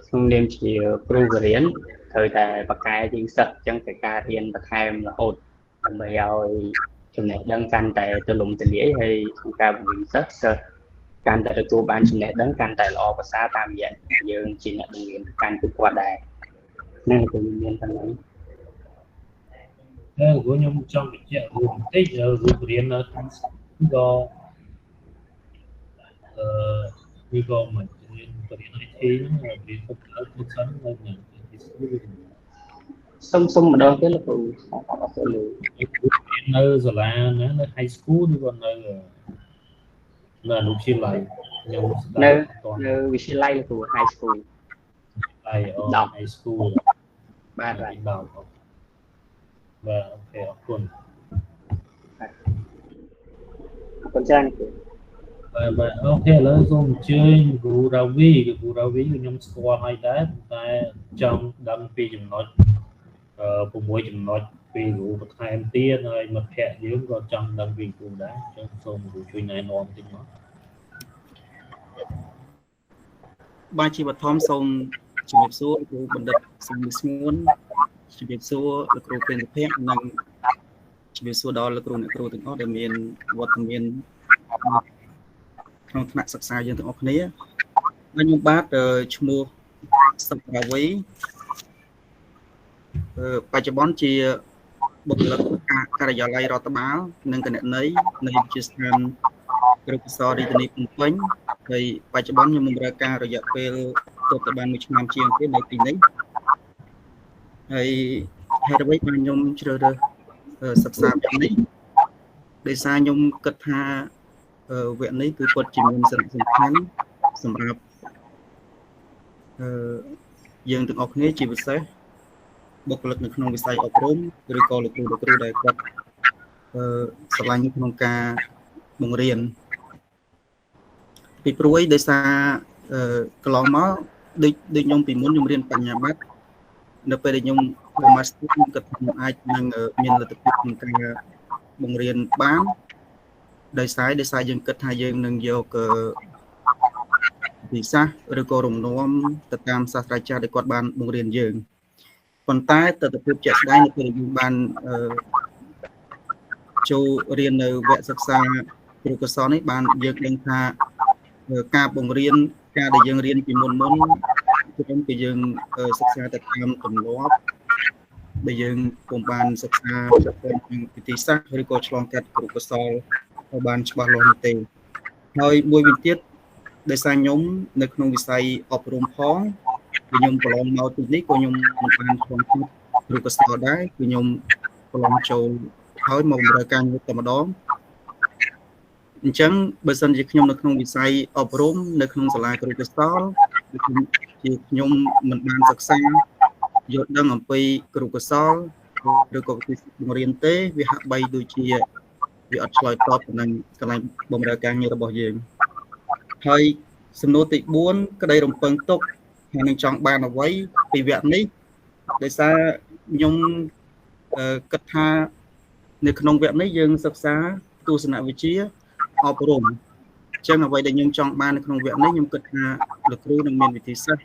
ក្នុងនាមជាគ្រូបរិញ្ញាបត្រត្រូវតែបកកែជាងសិស្សអញ្ចឹងតែការរៀនបន្ថែមរហូតដើម្បីឲ្យចំណេះដឹងកាន់តែទូលំទូលាយហើយក្នុងការបង្រៀនសិស្សកាន់តែទទួលបានចំណេះដឹងកាន់តែល្អប្រសើរតាមរយៈយើងជាអ្នកបង្រៀនកាន់ពួកគាត់ដែរហ្នឹងគឺមានប៉ុណ្ណឹងខ្ញុំចង់បញ្ជាក់រួមបន្តិចរូបរៀននៅក្នុងក៏នេះក៏មិនរៀនបរិញ្ញាបត្រ IT ហ្នឹងរៀនកម្ពុជាទៅសិននៅសុំម្ដងទៀតលោកគ្រូអត់ទៅលើនៅសាលាណានៅ high school ឬក៏នៅអនុវិទ្យាល័យខ្ញុំនៅវិទ្យាល័យលោកគ្រូ high school high school បាទបាទអូខេអរគុណច្រើនបាទអូខេឥឡូវសូមអញ្ជើញគ្រូរាវីខ្ញុំស្គាល់ហើយដែរតែចង់ដឹងពីចំណុច6ចំណុចពីគ្រូបន្ថែមទៀតហើយមិត្តភ័ក្តិយើងក៏ចង់ដឹងពីគ្រូដែរអញ្ចឹងសូមគ្រូជួយណែនាំបន្តិចមកបាទជាបឋមសូមជំរាបសួរគ្រូបណ្ឌិតសំស្ងួនជំរាបសួរលោកគ្រូពេញសុភ័ក្រនិងជំរាបសួរដល់លោកគ្រូអ្នកគ្រូទាំងអស់ដែលមានវត្តមានក្នុងថ្នាក់សិក្សាយើងទាំងអស់គ្នាខ្ញុំបាទឈ្មោះសុខរាវីបច្ចុប្បន្នជាបុគ្គលិកការិយាល័យរដ្ឋបាលនិងគណនេយ្យនៃវិទ្យាស្ថានគ្រឹះសាស្ត្ររាជធានីភ្នំពេញហើយបច្ចុប្បន្នខ្ញុំបម្រើការរយៈពេលទើបតែបាន1ឆ្នាំជាងទេនៅទីនេះហើយហេតុអ្វីបានខ្ញុំជ្រើសរើសសិក្សាវគ្គនេះដោយសារខ្ញុំគិតថាវគ្គនេះគឺពិតជាមានសារៈសំខាន់សម្រាប់យើងទាំងអស់គ្នាជាពិសេសបុគ្គលិកនៅក្នុងវិស័យអប់រំឬក៏លោកគ្រូដែលគាត់ស្រឡាញ់ក្នុងការបង្រៀនពីព្រោះអីដោយសារកន្លងមកដូចខ្ញុំពីមុនខ្ញុំរៀនបញ្ញាបត្រនៅពេលដែលខ្ញុំ master ខ្ញុំគិតថាខ្ញុំអាចនឹងមានលទ្ធភាពក្នុងការបង្រៀនបានដោយសារយើងគិតថាយើងនឹងយកវិសាស្ត្រឬក៏រំនាំទៅតាមសាស្ត្រាចារ្យដែលគាត់បានបង្រៀនយើងប៉ុន្តែទស្សនវិជ្ជាជាក់ស្ដែងនៅពេលយើងបានចូលរៀននៅវគ្គសិក្សាគ្រូកសលនេះបានយើងដឹងថាការបង្រៀនការដែលយើងរៀនពីមុនគឺយើងសិក្សាទៅតាមទម្លាប់ដែលយើងពុំបានសិក្សាទៅតាមវិធីសាស្ត្រឬក៏ឆ្លងកាត់គ្រូកសលបានច្បាស់លាស់នោះទេហើយមួយវិញទៀតដោយសារខ្ញុំនៅក្នុងវិស័យអប់រំផងខ្ញុំប្រឡងមកទីនេះក៏ខ្ញុំមិនបានឆ្លងកាត់គ្រូកសលដែរគឺខ្ញុំប្រឡងចូលហើយមកបម្រើការងារតែម្ដងអញ្ចឹងបើសិនជាខ្ញុំនៅក្នុងវិស័យអប់រំនៅក្នុងសាលាគ្រូកសលជាខ្ញុំមិនបានសិក្សាយល់ដឹងអំពីគ្រូកសលឬក៏វិធីបង្រៀនទេវាហាក់បីដូចជាវាអត់ឆ្លើយតបទៅនឹងកន្លែងបម្រើការងាររបស់យើងហើយសំណួរទី4ក្តីរំពឹងទុកហើយនឹងចង់បានអ្វីពីវគ្គនេះដោយសារខ្ញុំគិតថានៅក្នុងវគ្គនេះយើងសិក្សាទស្សនវិជ្ជាអប់រំអញ្ចឹងអ្វីដែលខ្ញុំចង់បាននៅក្នុងវគ្គនេះខ្ញុំគិតថាលោកគ្រូនឹងមានវិធីសាស្ត្រ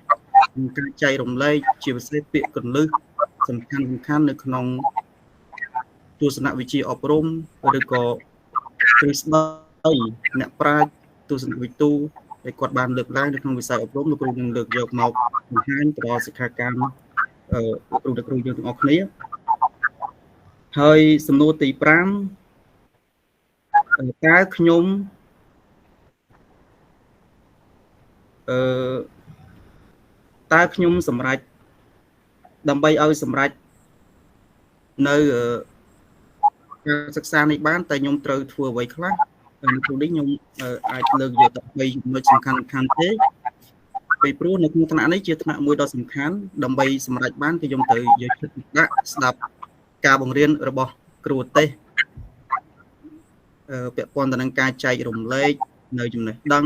ក្នុងការចែករំលែកជាពិសេសពាក្យកលឹះសំខាន់នៅក្នុងទស្សនវិជ្ជាអប់រំឬក៏ទ្រឹស្ដីអ្នកប្រាជ្ញទស្សនវិទូដែលគាត់បានលើកឡើងនៅក្នុងវិស័យអប់រំលោកគ្រូនឹងលើកយកមកបង្ហាញទៅដល់សិក្ខាកាមគ្រូយើងទាំងអស់គ្នាហើយសំណួរទី5តើខ្ញុំសម្រេចដើម្បីឲ្យសម្រេចនៅការសិក្សានេះបានតែខ្ញុំត្រូវធ្វើអ្វីខ្លះនៅក្នុងនេះខ្ញុំអាចលើកយកតែ3ចំណុចសំខាន់ទេ ពីព្រោះនៅក្នុងថ្នាក់នេះជាថ្នាក់មួយដ៏សំខាន់ដើម្បីសម្រេចបានគឺខ្ញុំត្រូវយកចិត្តទុកដាក់ស្ដាប់ការបង្រៀនរបស់គ្រូទេសពាក់ព័ន្ធទៅនឹងការចែករំលែកនៅចំណេះដឹង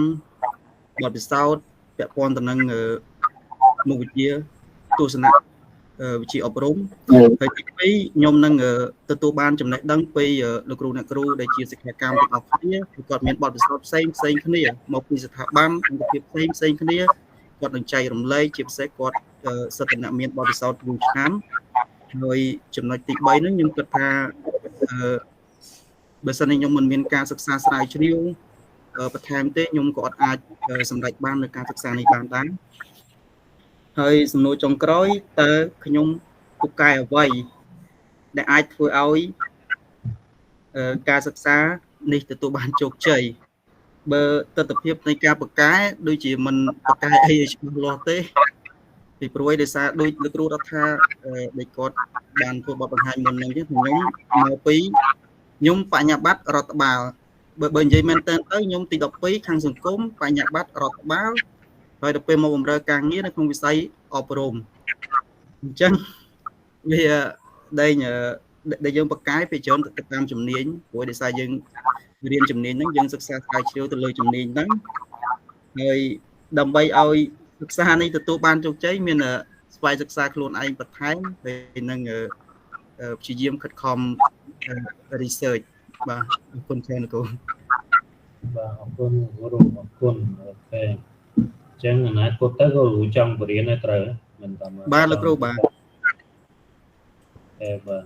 បទពិសោធន៍ពាក់ព័ន្ធទៅនឹងមុខវិជ្ជាទស្សនៈវិជ្ជាអប់រំហើយទី2ខ្ញុំនឹងទទួលបានចំណេះដឹងពីលោកគ្រូអ្នកគ្រូដែលជាសិក្ខាកាមទាំងអស់គ្នាគាត់មានបទពិសោធន៍ផ្សេងគ្នាមកពីស្ថាប័នអង្គភាពផ្សេងគ្នាគាត់នឹងចែករំលែកជាពិសេសគាត់សិទ្ធិអ្នកមានបទពិសោធន៍យូរឆ្នាំហើយចំណុចទី3ហ្នឹងខ្ញុំគិតថាបើសិនជាខ្ញុំមិនមានការសិក្សាស្រាវជ្រាវបន្ថែមទេខ្ញុំក៏អត់អាចសម្រេចបាននៅការសិក្សានេះបានដែរហើយសំណួរចុងក្រោយតើខ្ញុំពូកែអ្វីដែលអាចធ្វើឲ្យការសិក្សានេះទទួលបានជោគជ័យបើទស្សនវិជ្ជានៃការពូកែដូចជាមិនពូកែអីឲ្យច្បាស់លាស់ទេពីព្រោះដោយសារដូចលោកគ្រូរដ្ឋាដែលគាត់បានធ្វើបទបង្ហាញមុនហ្នឹងចឹងខ្ញុំមកពីខ្ញុំបញ្ញាបត្ររដ្ឋបាលបើនិយាយមែនតើខ្ញុំទី12ខាងសង្គមបញ្ញាបត្ររដ្ឋបាលហើយដល់ពេលមកបម្រើការងារនៅក្នុងវិស័យអប់រំអញ្ចឹងវាដែលយើងបកកាយពីច្រើនទៅតាមជំនាញព្រោះដោយសារយើងរៀនជំនាញហ្នឹងយើងសិក្សាស្រាវជ្រាវទៅលើជំនាញហ្នឹងហើយដើម្បីឲ្យសិក្សានេះទទួលបានជោគជ័យមានស្វ័យសិក្សាខ្លួនឯងបន្ថែមហើយនឹងព្យាយាមខិតខំ research បាទអរគុណច្រើនលោកគ្រូបាទអរគុណលោកគ្រូអរគុណអូខេអញ្ចឹងអនាគតទៅក៏លោកចង់បរៀនឲ្យត្រូវមិនតាមបាទលោកគ្រូបាទបាទ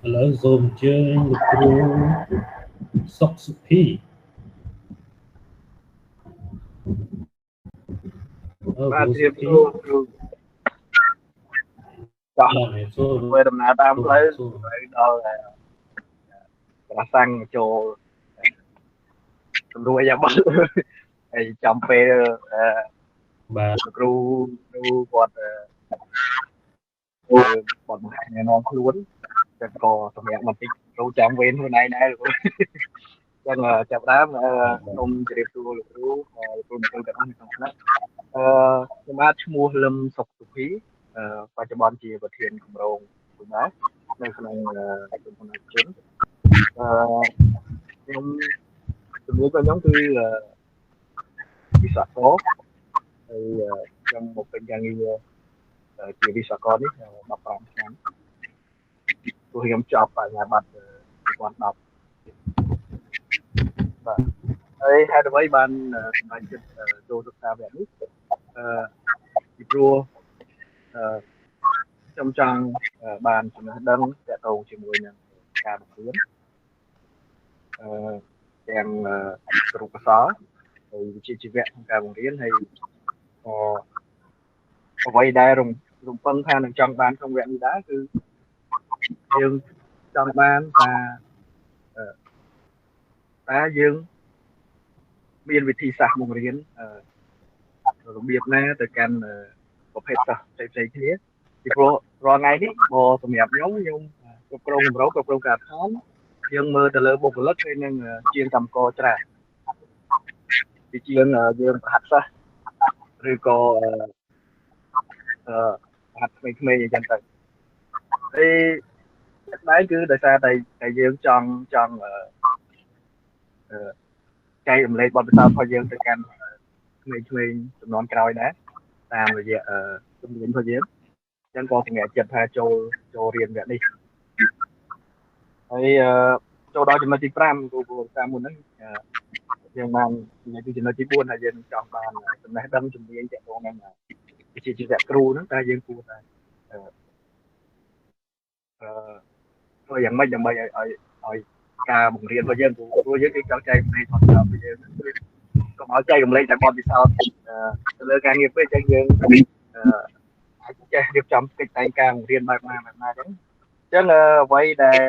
ឥឡូវសូមអញ្ជើញលោកគ្រូសុកសុភីបាទជម្រាបសួរគ្រូចា៎ធ្វើដំណើរតាមផ្លូវដល់ប្រាសាំងចូលសម្រួលយ៉ាងបាទហើយចំពេលបាទគ្រូគាត់គាត់បង្ហាញនាំខ្លួនតែក៏សម្រាប់បន្តិចគ្រូចាំវេនខ្លួនឯងដែរលោកចឹងចាប់ដើមសូមជម្រាបសួរលោកគ្រូអ្នកគ្រូទាំងអស់នៅក្នុងថ្នាក់ខ្ញុំបាទឈ្មោះលឹមសុកសុភីបច្ចុប្បន្នជាប្រធានគម្រោងមួយដែរនៅក្នុងក្រុមហ៊ុនឯកជនខ្ញុំជំនួយរបស់ខ្ញុំគឺវិស្វករហើយខ្ញុំមកពេញការងារជាវិស្វករនេះ15ឆ្នាំព្រោះខ្ញុំចប់បញ្ញាបត្រ2010បាទហើយហេតុអ្វីបានសម្រេចចិត្តចូលសិក្សាវគ្គនេះពីព្រោះខ្ញុំចង់បានចំណេះដឹងទាក់ទងជាមួយនឹងការបង្រៀនទាំងគ្រូកសលហើយវិជ្ជាជីវៈក្នុងការបង្រៀនហើយអ្វីដែលរំពឹងថានឹងចង់បានក្នុងវគ្គនេះដែរគឺយើងចង់បានថាយើងមានវិធីសាស្ត្របង្រៀនរបៀបណាទៅកាន់ប្រភេទសិស្សផ្សេងគ្នាពីព្រោះរាល់ថ្ងៃនេះបើសម្រាប់ខ្ញុំគ្រប់គ្រងគម្រោងគ្រប់គ្រងការថតយើងមើលទៅលើបុគ្គលិកហើយនឹងជាងកម្មករច្រើនពីជាងយើងប្រហាត់សិស្សឬក៏ប្រហាត់ក្មេងៗអញ្ចឹងទៅហើយដែរគឺដោយសារតែយើងចង់ចែករំលែកបទពិសោធន៍របស់យើងទៅកាន់ក្មេងៗចំនួនក្រោយដែរតាមរយៈជំនាញរបស់យើងអញ្ចឹងក៏សម្រាប់ចិត្តថាចូលរៀនវគ្គនេះហើយចូលដល់ចំណុចទី5គ្រូតាមមុនហ្នឹងយើងបាននិយាយពីចំណុចទី4ថាយើងចង់បានចំណេះដឹងជំនាញទាក់ទងនឹងវិជ្ជាជីវៈគ្រូហ្នឹងតែយើងគួរតែធ្វើយ៉ាងម៉េចដើម្បីឲ្យការបង្រៀនរបស់យើងព្រោះយើងគឺចង់ចែករំលែកបទពិសោធន៍របស់យើងកុំឲ្យចែករំលែកតែបទពិសោធន៍ទៅលើការងារពេកអញ្ចឹងយើងអាចចេះរៀបចំកិច្ចតែងការបង្រៀនបែបណាអញ្ចឹងអ្វីដែល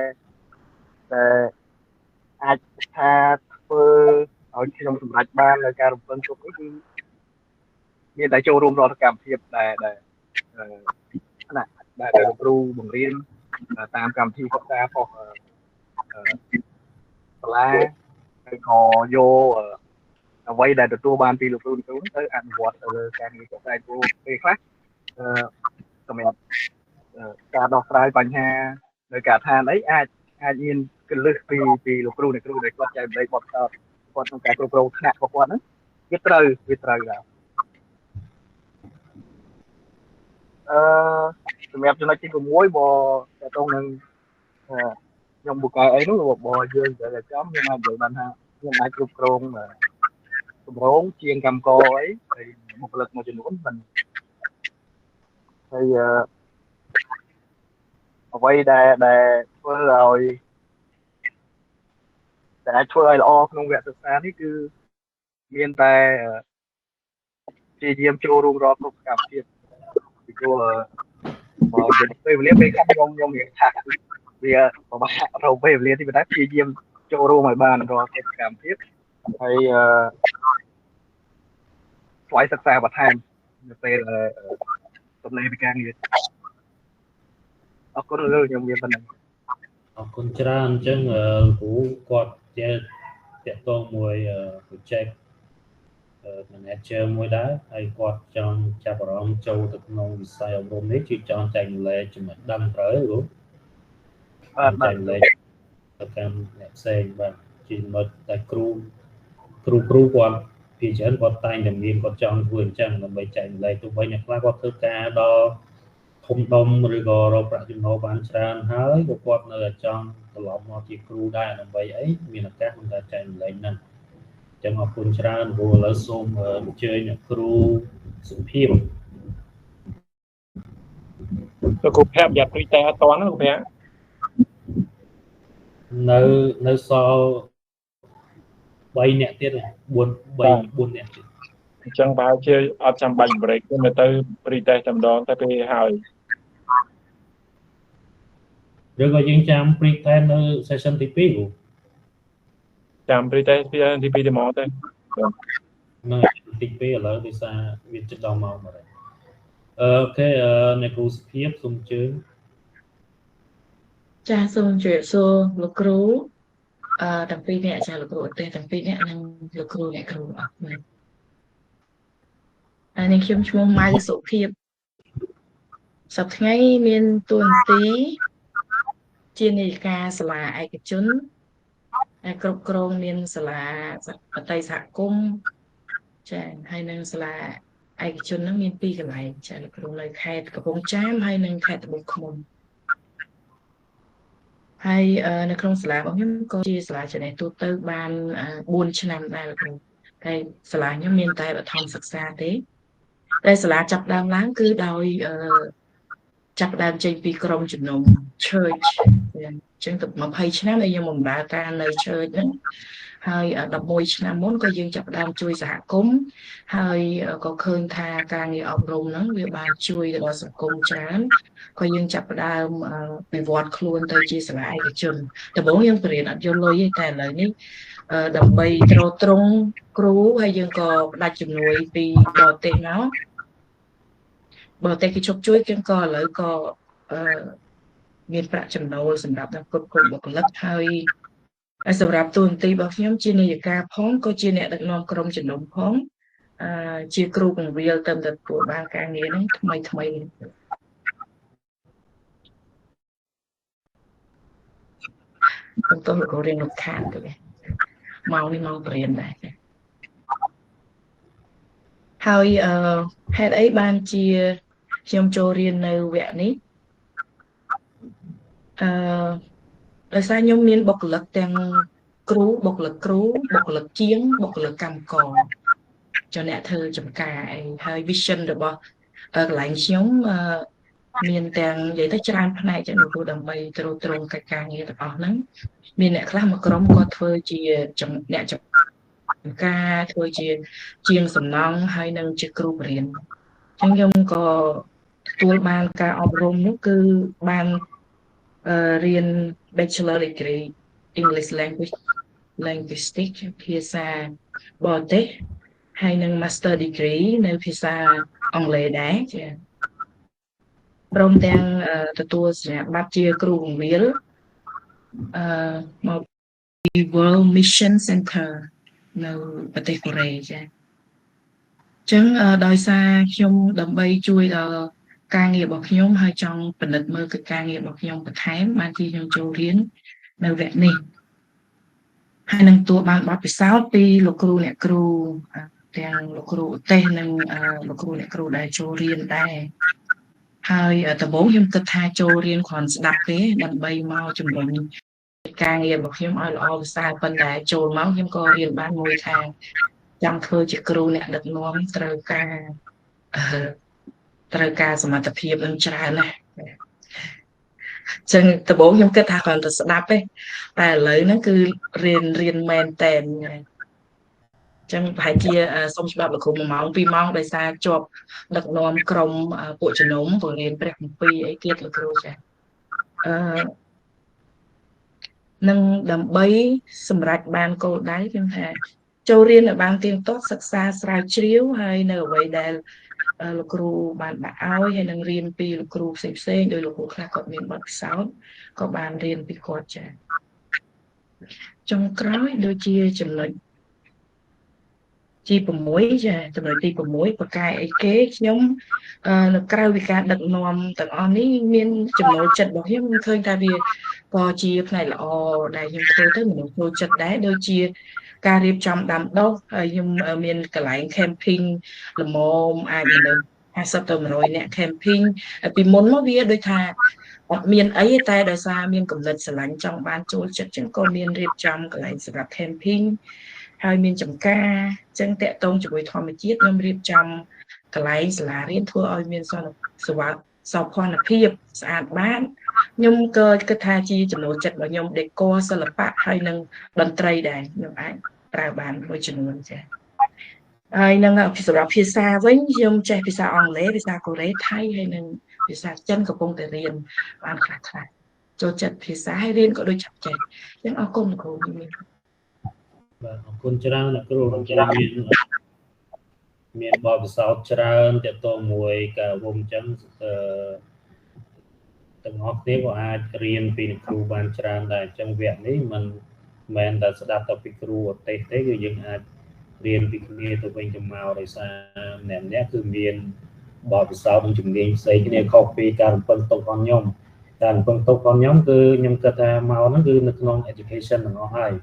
អាចថាធ្វើឲ្យខ្ញុំសម្រេចបាននៅការរំពឹងទុកនេះគឺមានតែចូលរួមរាល់សកម្មភាពដែលគ្រូបង្រៀនតាមកម្មវិធីសិក្សាផងសាលា ហើយក៏យកអ្វីដែលទទួលបានពីលោកគ្រូទៅអនុវត្តទៅលើការងារជាក់ស្ដែងព្រោះពេលខ្លះសម្រាប់ការដោះស្រាយបញ្ហានៅការដ្ឋានអីអាចមានកលឹះពីលោកគ្រូដែលគាត់ចែកម្លែកបទពិសោធន៍គាត់ក្នុងការគ្រប់គ្រងថ្នាក់របស់គាត់ហ្នឹងវាត្រូវដែរសម្រាប់ចំណុចទី6បើតើតងនឹងខ្ញុំបុកអីនោះបើយើងនិយាយចំខ្ញុំអាចនិយាយបានថាខ្ញុំអាចគ្រប់គ្រងគម្រោងជាងកម្មករអីហើយបុគ្គលិកមួយចំនួនមិនហើយអ្វីដែលធ្វើឲ្យតែអាចធ្វើឲ្យល្អក្នុងវគ្គសិក្សានេះគឺមានតែព្យាយាមចូលរួមរាល់គ្រប់សកម្មភាពពីព្រោះបើពេលវេលាពេលខ្លះខ្ញុំរៀនថាវាប្រហែលរហូតពេលវេលាទីប៉ុន្តែព្យាយាមចូលរួមឲ្យបានរាល់សកម្មភាពហើយស្វ័យសិក្សាបន្ថែមនៅពេលទំនេរពីការងារអរគុណលើខ្ញុំមានប៉ុណ្ណឹងអរគុណច្រើនអញ្ចឹងគ្រូគាត់ជាតកតងមួយ project manager មួយដែរហើយគាត់ចង់ចាប់អារម្មណ៍ចូលទៅក្នុងវិស័យអប់រំនេះគឺចង់ចែករំលែកចំណេះដឹងត្រូវគ្រូចែករំលែកទៅកាន់អ្នកផ្សេងបាទជាចំណុចតែគ្រូគាត់ពីច្រើនគាត់តែងតែមានគាត់ចង់ធ្វើអញ្ចឹងដើម្បីចែករំលែកទោះបីអ្នកខ្លះគាត់ធ្វើការដល់ធំដុំឬក៏រកប្រាក់ចំណូលបានច្រើនហើយក៏គាត់នៅតែចង់ត្រឡប់មកជាគ្រូដែរដើម្បីអីមានឱកាសក្នុងការចែករំលែកហ្នឹងអញ្ចឹងអរគុណច្រើនព្រោះឥឡូវសូមអញ្ជើញអ្នកគ្រូសុភាពលោកគ្រូប្រាប់យ៉ាព្រីតែអត់តណាលោកប្រាប់នៅសល់3នាក់ទៀត4នាក់ទៀតអញ្ចឹងបើជាអត់ចាំបាច់ break ទេមើលទៅព្រីតែតែម្ដងតែពេលហើយឬក៏យើងចាំ break តែនៅ session ទី2គ្រូចាំ break តែ session ទី2ទៅមកទៅនៅទី2ឥឡូវដោយសារវាជិតដល់ម៉ោងមកហើយអូខេអ្នកគ្រូសុភាពសូមអញ្ជើញចាសូមជម្រាបសួរលោកគ្រូទាំងពីរអ្នកចាលោកគ្រូអទេសទាំងពីរអ្នកនិងលោកគ្រូអ្នកគ្រូអរគុណនេះខ្ញុំឈ្មោះម៉ៅសុភាពសប្តាហ៍ថ្ងៃមានតួនាទីជានាយិកាសាលាឯកជនគ្រប់គ្រងមានសាលាបតីសហគមន៍ចាហើយនឹងសាលាឯកជនហ្នឹងមាន2កន្លែងចាលោកគ្រូនៅខេត្តកំពង់ចាមហើយនិងខេត្តត្បូងឃ្មុំហើយនៅក្នុងសាលារបស់ខ្ញុំក៏ជាសាលាចំណេះទូទៅបាន4ឆ្នាំដែរលោកគ្រូហើយសាលាខ្ញុំមានតែបឋមសិក្សាទេតែសាលាចាប់ដើមឡើងគឺដោយចាប់ដើមចេញពីក្រុមជំនុំ Church អញ្ចឹងទៅ20ឆ្នាំដែលខ្ញុំបម្រើការនៅ Church ហ្នឹងហើយ11ឆ្នាំមុនក៏យើងចាប់ដើមជួយសហគមន៍ហើយក៏ឃើញថាការងារអប់រំហ្នឹងវាបានជួយដល់សង្គមច្រើនក៏យើងចាប់ផ្ដើមវិវត្តខ្លួនទៅជាសាលាឯកជនដំបូងយើងបរៀនអត់យល់លុយទេតែឥឡូវនេះដើម្បីទ្រទ្រង់គ្រូហើយយើងក៏ផ្ដាច់ជំនួយពីបរទេសមកបរទេសគេជប់ជួយយើងក៏ឥឡូវក៏មានប្រាក់ចំណូលសម្រាប់គ្រប់បុគ្គលិកហើយសម្រាប់តួនាទីរបស់ខ្ញុំជានាយិកាផងក៏ជាអ្នកដឹកនាំក្រុមជំនុំផងជាគ្រូបង្រៀនទៅទទួលបានការងារហ្នឹងថ្មីបន្តលោករៀនលោកខានទៅមកនេះមកបរៀនដែរហើយហេតុអីបានជាខ្ញុំចូលរៀននៅវគ្គនេះដោយសារខ្ញុំមានបុគ្គលិកទាំងគ្រូបុគ្គលិកបុគ្គលិកជាងបុគ្គលិកកម្មករចូលអ្នកធ្វើចំការអីហើយ vision របស់កន្លែងខ្ញុំមានទាំងនិយាយទៅច្រើនផ្នែកចឹងលោកដើម្បីទ្រទ្រង់កិច្ចការងារទាំងអស់ហ្នឹងមានអ្នកខ្លះមួយក្រុមគាត់ធ្វើជាអ្នកចំការធ្វើជាងសំណង់ហើយនឹងជាគ្រូបរៀនអញ្ចឹងខ្ញុំក៏ទទួលបានការអប់រំនោះគឺបានរៀន Bachelor Degree English Linguistics ភាសាបរទេសហើយនឹង Master Degree នៅភាសាអង់គ្លេសដែរចា៎ព្រមទាំងទទួលសញ្ញាបត្រជាគ្រូបង្រៀនមក World Mission Center នៅប្រទេសកូរ៉េចាអញ្ចឹងដោយសារខ្ញុំដើម្បីជួយដល់ការងាររបស់ខ្ញុំហើយចង់ពិនិត្យមើលកិច្ចការងាររបស់ខ្ញុំបន្ថែមបានជាខ្ញុំចូលរៀននៅវគ្គនេះហើយនឹងទទួលបានបទពិសោធន៍ពីលោកគ្រូអ្នកគ្រូទាំងលោកគ្រូឧទេសនិងលោកគ្រូអ្នកគ្រូដែលចូលរៀនដែរហើយដំបូងខ្ញុំគិតថាចូលរៀនគ្រាន់ស្ដាប់ទេដើម្បីមកជំរុញការងាររបស់ខ្ញុំឲ្យល្អប្រសើរប៉ុន្តែចូលមកខ្ញុំក៏រៀនបានមួយថាចង់ធ្វើជាគ្រូអ្នកដឹកនាំត្រូវការសមត្ថភាពនឹងច្រើនណាស់ចឹងដំបូងខ្ញុំគិតថាគ្រាន់តែស្ដាប់ទេតែឥឡូវហ្នឹងគឺរៀនមែនតែនចឹងប្រហែលជាសូមច្បាប់លោកគ្រូ1ម៉ោង2ម៉ោងដោយសារជាប់ដឹកនាំក្រុមពួកជំនុំបង្រៀនព្រះគម្ពីរអីទៀតលោកគ្រូចានឹងដើម្បីសម្រេចបានគោលដៅខ្ញុំថាចូលរៀនឲ្យបានទៀងទាត់សិក្សាស្រាវជ្រាវហើយនៅអ្វីដែលលោកគ្រូបានដាក់ឲ្យហើយនឹងរៀនពីលោកគ្រូផ្សេងដោយលោកគ្រូខ្លះគាត់មានបទពិសោធន៍ក៏បានរៀនពីគាត់ចាចុងក្រោយដូចជាចំណុចទី6ចាចំណុចទី6ប្រកែអីគេខ្ញុំនៅក្រៅពីការដឹកនាំទាំងអស់នេះមានចំណូលចិត្តរបស់ខ្ញុំឃើញថាវាក៏ជាផ្នែកល្អដែលខ្ញុំធ្វើទៅមនុស្សចូលចិត្តដែរដូចជាការរៀបចំដាំដុះហើយខ្ញុំមានកន្លែង camping ល្មមអាចមនុស្ស50ទៅ100នាក់ camping ពីមុនមកវាដូចថាអត់មានអីតែដោយសារមានកំណត់ស្រឡាញ់ចង់បានចូលចិត្តចឹងក៏មានរៀបចំកន្លែងសម្រាប់ camping ហើយមានចំការចឹងតាក់ទងជាមួយធម្មជាតិខ្ញុំរៀបចំកន្លែងសាលារៀនធ្វើឲ្យមានសោភ័ណភាពស្អាតបាតខ្ញុំក៏គិតថាជាចំណូលចិត្តរបស់ខ្ញុំ decor សិល្បៈហើយនឹងតន្ត្រីដែរខ្ញុំអាចប្រើបានមួយចំនួនចា៎ហើយនឹងសម្រាប់ភាសាវិញខ្ញុំចេះភាសាអង់គ្លេសភាសាកូរ៉េថៃហើយនឹងភាសាចិនកំពុងតែរៀនបានខ្លះចូលចិត្តភាសាហើយរៀនក៏ដូចចាប់ចេះអញ្ចឹងអរគុណគ្រូមានបាទអរគុណច្រើនអ្នកគ្រូច្រើនមានបទពិសោធន៍ច្រើនទាក់ទងមួយការវំអញ្ចឹងទាំងអស់គ្នាក៏អាចរៀនពីអ្នកគ្រូបានច្រើនដែរអញ្ចឹងវគ្គនេះមិនមែនតែស្ដាប់តែពីគ្រូឧទ្ទេសទេគឺយើងអាចរៀនពីគ្នាទៅវិញទៅមកដោយសារម្នាក់គឺមានបទពិសោធន៍និងជំនាញផ្សេងគ្នាខុសពីការរំពឹងទុករបស់ខ្ញុំការរំពឹងទុករបស់ខ្ញុំគឺខ្ញុំគិតថាមកហ្នឹងគឺនៅក្នុង education ទាំងអស់ហើយ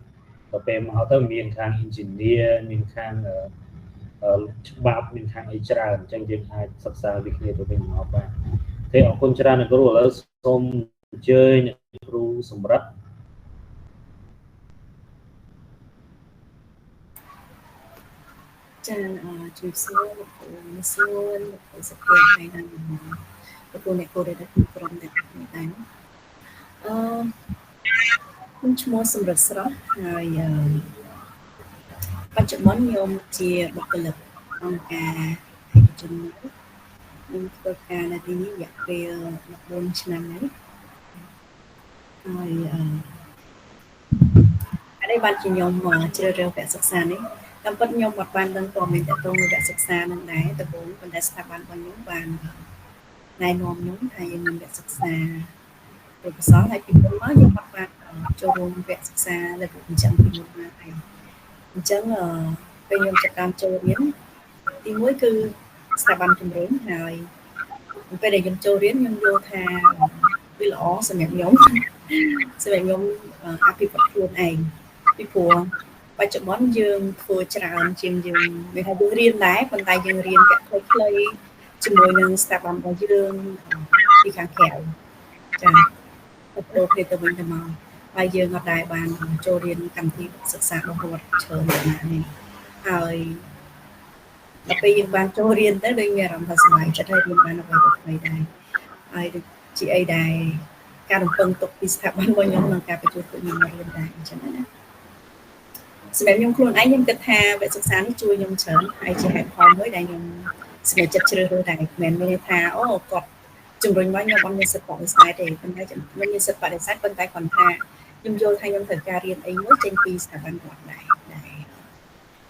ទៅពេលមកទៅមានខាង engineer មានខាងច្បាប់មានខាងអីច្រើនអញ្ចឹងយើងអាចសិក្សាពីគ្នាទៅវិញមកបានទេអរគុណច្រើនអ្នកគ្រូឥឡូវសូមអញ្ជើញអ្នកគ្រូសម្រាប់ចាជំរាបសួរលោកគ្រូមានសួរលោកគ្រូសុភ័ក្រហើយនឹងលោកគ្រូអ្នកគ្រូដែលក្រុមអ្នកនេះដែរខ្ញុំឈ្មោះសំរិទ្ធស្រស់ហើយបច្ចុប្បន្នខ្ញុំជាបុគ្គលិកអង្គការឯកជនខ្ញុំធ្វើការនៅទីនេះរយៈពេល14ឆ្នាំហើយហើយនេះបានជាខ្ញុំជ្រើសរើសវគ្គសិក្សានេះតាមពិតខ្ញុំអត់បានដឹងព័ត៌មានទាក់ទងនឹងវគ្គសិក្សានឹងដែរតែប៉ុន្តែស្ថាប័នរបស់ខ្ញុំបានណែនាំខ្ញុំថាយើងមានវគ្គសិក្សាពីផ្សងហើយពីមុនមកខ្ញុំអត់បានចូលរួមវគ្គសិក្សាលើកអញ្ចឹងពីមុនមកហើយអញ្ចឹងពេលខ្ញុំចាប់តាមចូលរៀនទី1គឺស្ថាប័នជំរុញហើយពេលដែលខ្ញុំចូលរៀនខ្ញុំយល់ថាវាល្អសម្រាប់ខ្ញុំអភិវឌ្ឍខ្លួនឯងពីព្រោះបច្ចុប្បន្នយើងធ្វើច្រើនជាងយើងមានថាយើងរៀនដែរប៉ុន្តែយើងរៀនវគ្គខ្លីៗជាមួយនឹងស្ថាប័នរបស់យើងពីខាងក្រៅចា៎ទៅគ្នាទៅវិញទៅមកហើយយើងអត់ដែរបានចូលរៀនកម្មវិធីសិក្សារបស់រដ្ឋច្រើនណាស់នេះហើយដល់ពេលយើងបានចូលរៀនទៅដូចមានអារម្មណ៍ថាសប្បាយចិត្តហើយរៀនបានអ្វីៗថ្មីដែរហើយជាអីដែរការរំពឹងទុកពីស្ថាប័នរបស់ខ្ញុំក្នុងការបញ្ចូលពួកខ្ញុំមករៀនដែរអញ្ចឹងណាសម្រាប់ខ្ញុំខ្លួនឯងខ្ញុំគិតថាវគ្គសិក្សានេះជួយខ្ញុំច្រើនហើយជាហេតុផលមួយដែលខ្ញុំស្នេហ៍ចិត្តជ្រើសរើសដែរមិនមែនមានថាអូគាត់ជំរុញមកខ្ញុំអត់មានសិទ្ធិបដិសេធទេប៉ុន្តែខ្ញុំមានសិទ្ធិបដិសេធប៉ុន្តែគាត់ថាខ្ញុំយល់ថាខ្ញុំត្រូវការរៀនអីមួយចេញពីស្ថាប័នគាត់ដែរ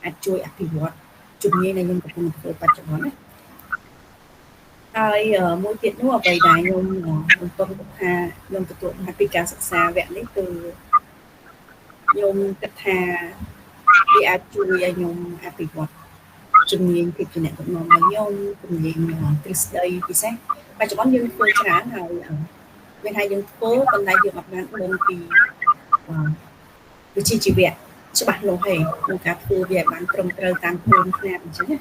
អាចជួយអភិវឌ្ឍជំនាញដែលខ្ញុំកំពុងធ្វើបច្ចុប្បន្នណាហើយមួយទៀតនោះអ្វីដែលខ្ញុំរំពឹងទុកថាខ្ញុំទទួលបានពីការសិក្សាវគ្គនេះគឺ ខ្ញុំគិតថាវាអាចជួយឲ្យខ្ញុំអភិវឌ្ឍជំនាញភាពជាអ្នកដឹកនាំរបស់ខ្ញុំជំនាញទ្រឹស្ដីពិសេសបច្ចុប្បន្នយើងធ្វើច្រើនហើយមានថាយើងធ្វើប៉ុន្តែយើងអត់បានដឹងពីវិជ្ជាជីវៈច្បាស់លាស់ទេក្នុងការធ្វើវាឲ្យបានត្រឹមត្រូវតាមផ្លូវផ្នែកអញ្ចឹងណា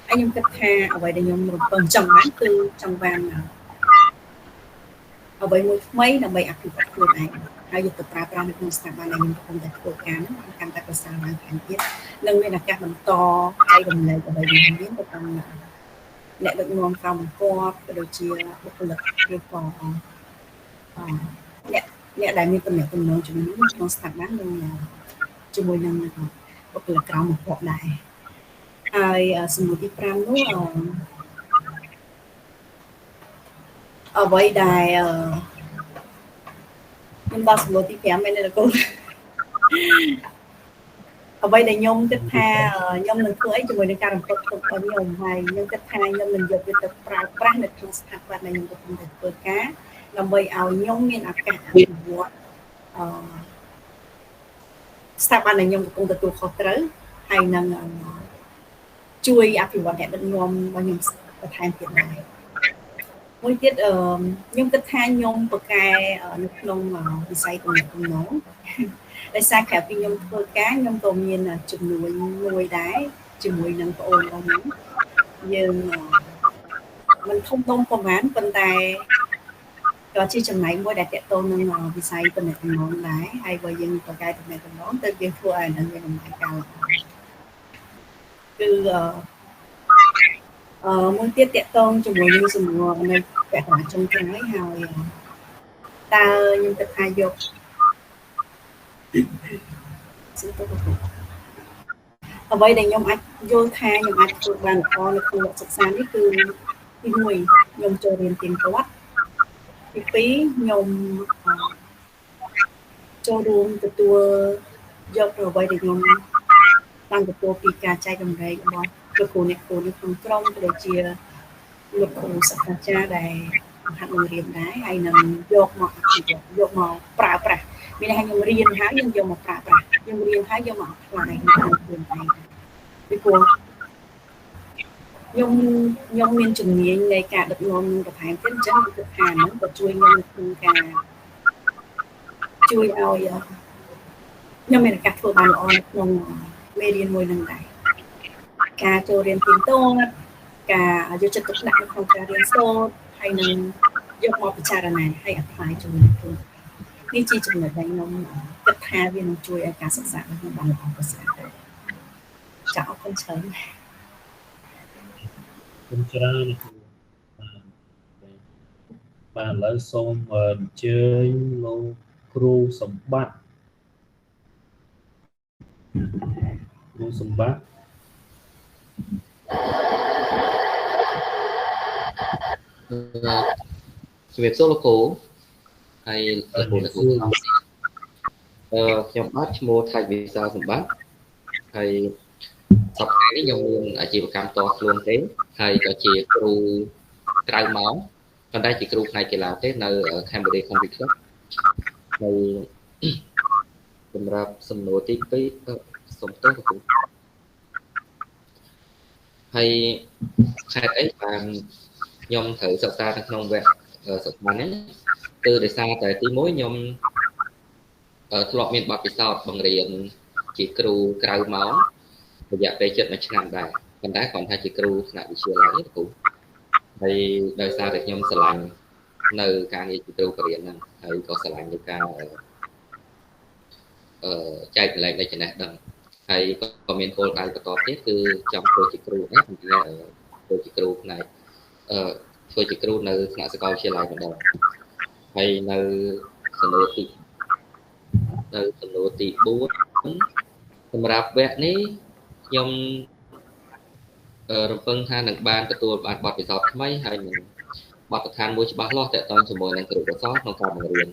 ហើយខ្ញុំគិតថាអ្វីដែលខ្ញុំរំពឹងចង់បានគឺចង់បានអ្វីមួយថ្មីដើម្បីអភិវឌ្ឍខ្លួនឯងហើយយកទៅប្រើប្រាស់នៅក្នុងស្ថាប័នដែលខ្ញុំកំពុងតែធ្វើការហ្នឹងកាន់តែប្រសើរឡើងថែមទៀតនិងមានឱកាសបន្តចែករំលែកអ្វីដែលមានទៅកាន់អ្នកដឹកនាំក្រោមបង្គាប់ក៏ដូចជាបុគ្គលិកឬក៏អ្នកដែលមានទំនាក់ទំនងជាមួយក្នុងស្ថាប័ននិងជាមួយនឹងបុគ្គលិកក្រោមបង្គាប់ដែរហើយសំណួរទី5នោះអ្វីដែលខ្ញុំដល់សំណួរទី5មែនទេលោកគ្រូអ្វីដែលខ្ញុំគិតថាខ្ញុំនឹងធ្វើអីជាមួយនឹងការរំពឹងទុករបស់ខ្ញុំហើយខ្ញុំគិតថាខ្ញុំនឹងយកវាទៅប្រើប្រាស់នៅក្នុងស្ថាប័នដែលខ្ញុំកំពុងតែធ្វើការដើម្បីឲ្យខ្ញុំមានឱកាសអភិវឌ្ឍស្ថាប័នដែលខ្ញុំកំពុងទទួលខុសត្រូវហើយនឹងជួយអភិវឌ្ឍអ្នកដឹកនាំរបស់ខ្ញុំបន្ថែមទៀតដែរមួយទៀតខ្ញុំគិតថាខ្ញុំបកកែនៅក្នុងវិស័យទំនាក់ទំនងដោយសារក្រៅពីខ្ញុំធ្វើការខ្ញុំក៏មានជំនួយមួយដែរជាមួយនឹងប្អូនរបស់ខ្ញុំយើងមិនធំដុំប្រហែលប៉ុន្តែក៏ជាចំណែកមួយដែលតេតូននឹងវិស័យទំនាក់ទំនងដែរហើយបើយើងបកកែទំនាក់ទំនងទៅយើងធ្វើឲ្យនឹងមានដំណើរការល្អគឺមួយទៀតតេតងជាមួយនឹងសំណួរនៅពាក់កណ្ដាលចុងក្រោយហើយតើខ្ញុំគិតថាយកអ្វីដែលខ្ញុំអាចយល់ថាខ្ញុំអាចធ្វើបានល្អនៅក្នុងវគ្គសិក្សានេះគឺទី1ខ្ញុំចូលរៀនទៀងទាត់ទី2ខ្ញុំចូលរួមទទួលយកអ្វីដែលខ្ញុំបានទទួលពីការចែករំលែករបស់លោកគ្រូអ្នកគ្រូនៅក្នុងក្រុមក៏ដូចជាលោកគ្រូសាស្ត្រាចារ្យដែលបង្ហាត់បង្រៀនដែរហើយនឹងយកមកអភិវឌ្ឍយកមកប្រើប្រាស់មានន័យថាខ្ញុំរៀនហើយខ្ញុំយកមកប្រើប្រាស់ខ្ញុំរៀនហើយយកមកអផ្លាយក្នុងខ្លួនឯងពីព្រោះខ្ញុំមានជំនាញនៃការដឹកនាំបន្ថែមទៀតអញ្ចឹងខ្ញុំគិតថាហ្នឹងក៏ជួយខ្ញុំក្នុងការជួយឲ្យខ្ញុំមានឱកាសធ្វើបានល្អនៅក្នុងមេរៀនមួយហ្នឹងដែរការចូលរៀនទៀងទាត់ការយកចិត្តទុកដាក់នៅក្នុងការរៀនសូត្រហើយនឹងយកមកពិចារណាហើយអផ្លាយជាមួយខ្លួននេះជាចំណុចដែលខ្ញុំគិតថាវានឹងជួយឲ្យការសិក្សារបស់ខ្ញុំបានល្អប្រសើរចា៎អរគុណច្រើនគុណច្រើនបាទឥឡូវសូមអញ្ជើញលោកគ្រូសម្បត្តិជំរាបសួរលោកគ្រូហើយលោកគ្រូខ្ញុំបាទឈ្មោះថៃវិសាលសម្បត្តិហើយសប្តាហ៍នេះខ្ញុំមានអាជីវកម្មតខ្លួនទេហើយក៏ជាគ្រូក្រៅម៉ោងប៉ុន្តែជាគ្រូផ្នែកកីឡាទេនៅ Cambodia Country Club ហើយសម្រាប់សំណួរទី2សូមទោសលោកគ្រូហើយខេត្តអីបានខ្ញុំត្រូវសិក្សានៅក្នុងវគ្គសិក្សានេះគឺដោយសារតែទី1ខ្ញុំធ្លាប់មានបទពិសោធន៍បង្រៀនជាគ្រូក្រៅម៉ោងរយៈពេល7ឆ្នាំដែរប៉ុន្តែគ្រាន់តែជាគ្រូថ្នាក់វិទ្យាល័យទេគ្រូហើយដោយសារតែខ្ញុំស្រឡាញ់នៅការងារជាគ្រូបរិញ្ញាហ្នឹងហើយក៏ស្រឡាញ់នៅការចែករំលែកនៃចំណេះដឹងហើយក៏មានគោលដៅបន្តទៀតគឺចង់ធ្វើជាគ្រូដែរប៉ុន្តែធ្វើជាគ្រូផ្នែកធ្វើជាគ្រូនៅថ្នាក់សាកលវិទ្យាល័យម្ដងហើយនៅសំណួរទី4សម្រាប់វគ្គនេះខ្ញុំរំពឹងថានឹងបានទទួលបានបទពិសោធន៍ថ្មីហើយនឹងបទដ្ឋានមួយច្បាស់លាស់ទាក់ទងជាមួយនឹងគ្រូកសលក្នុងការបង្រៀន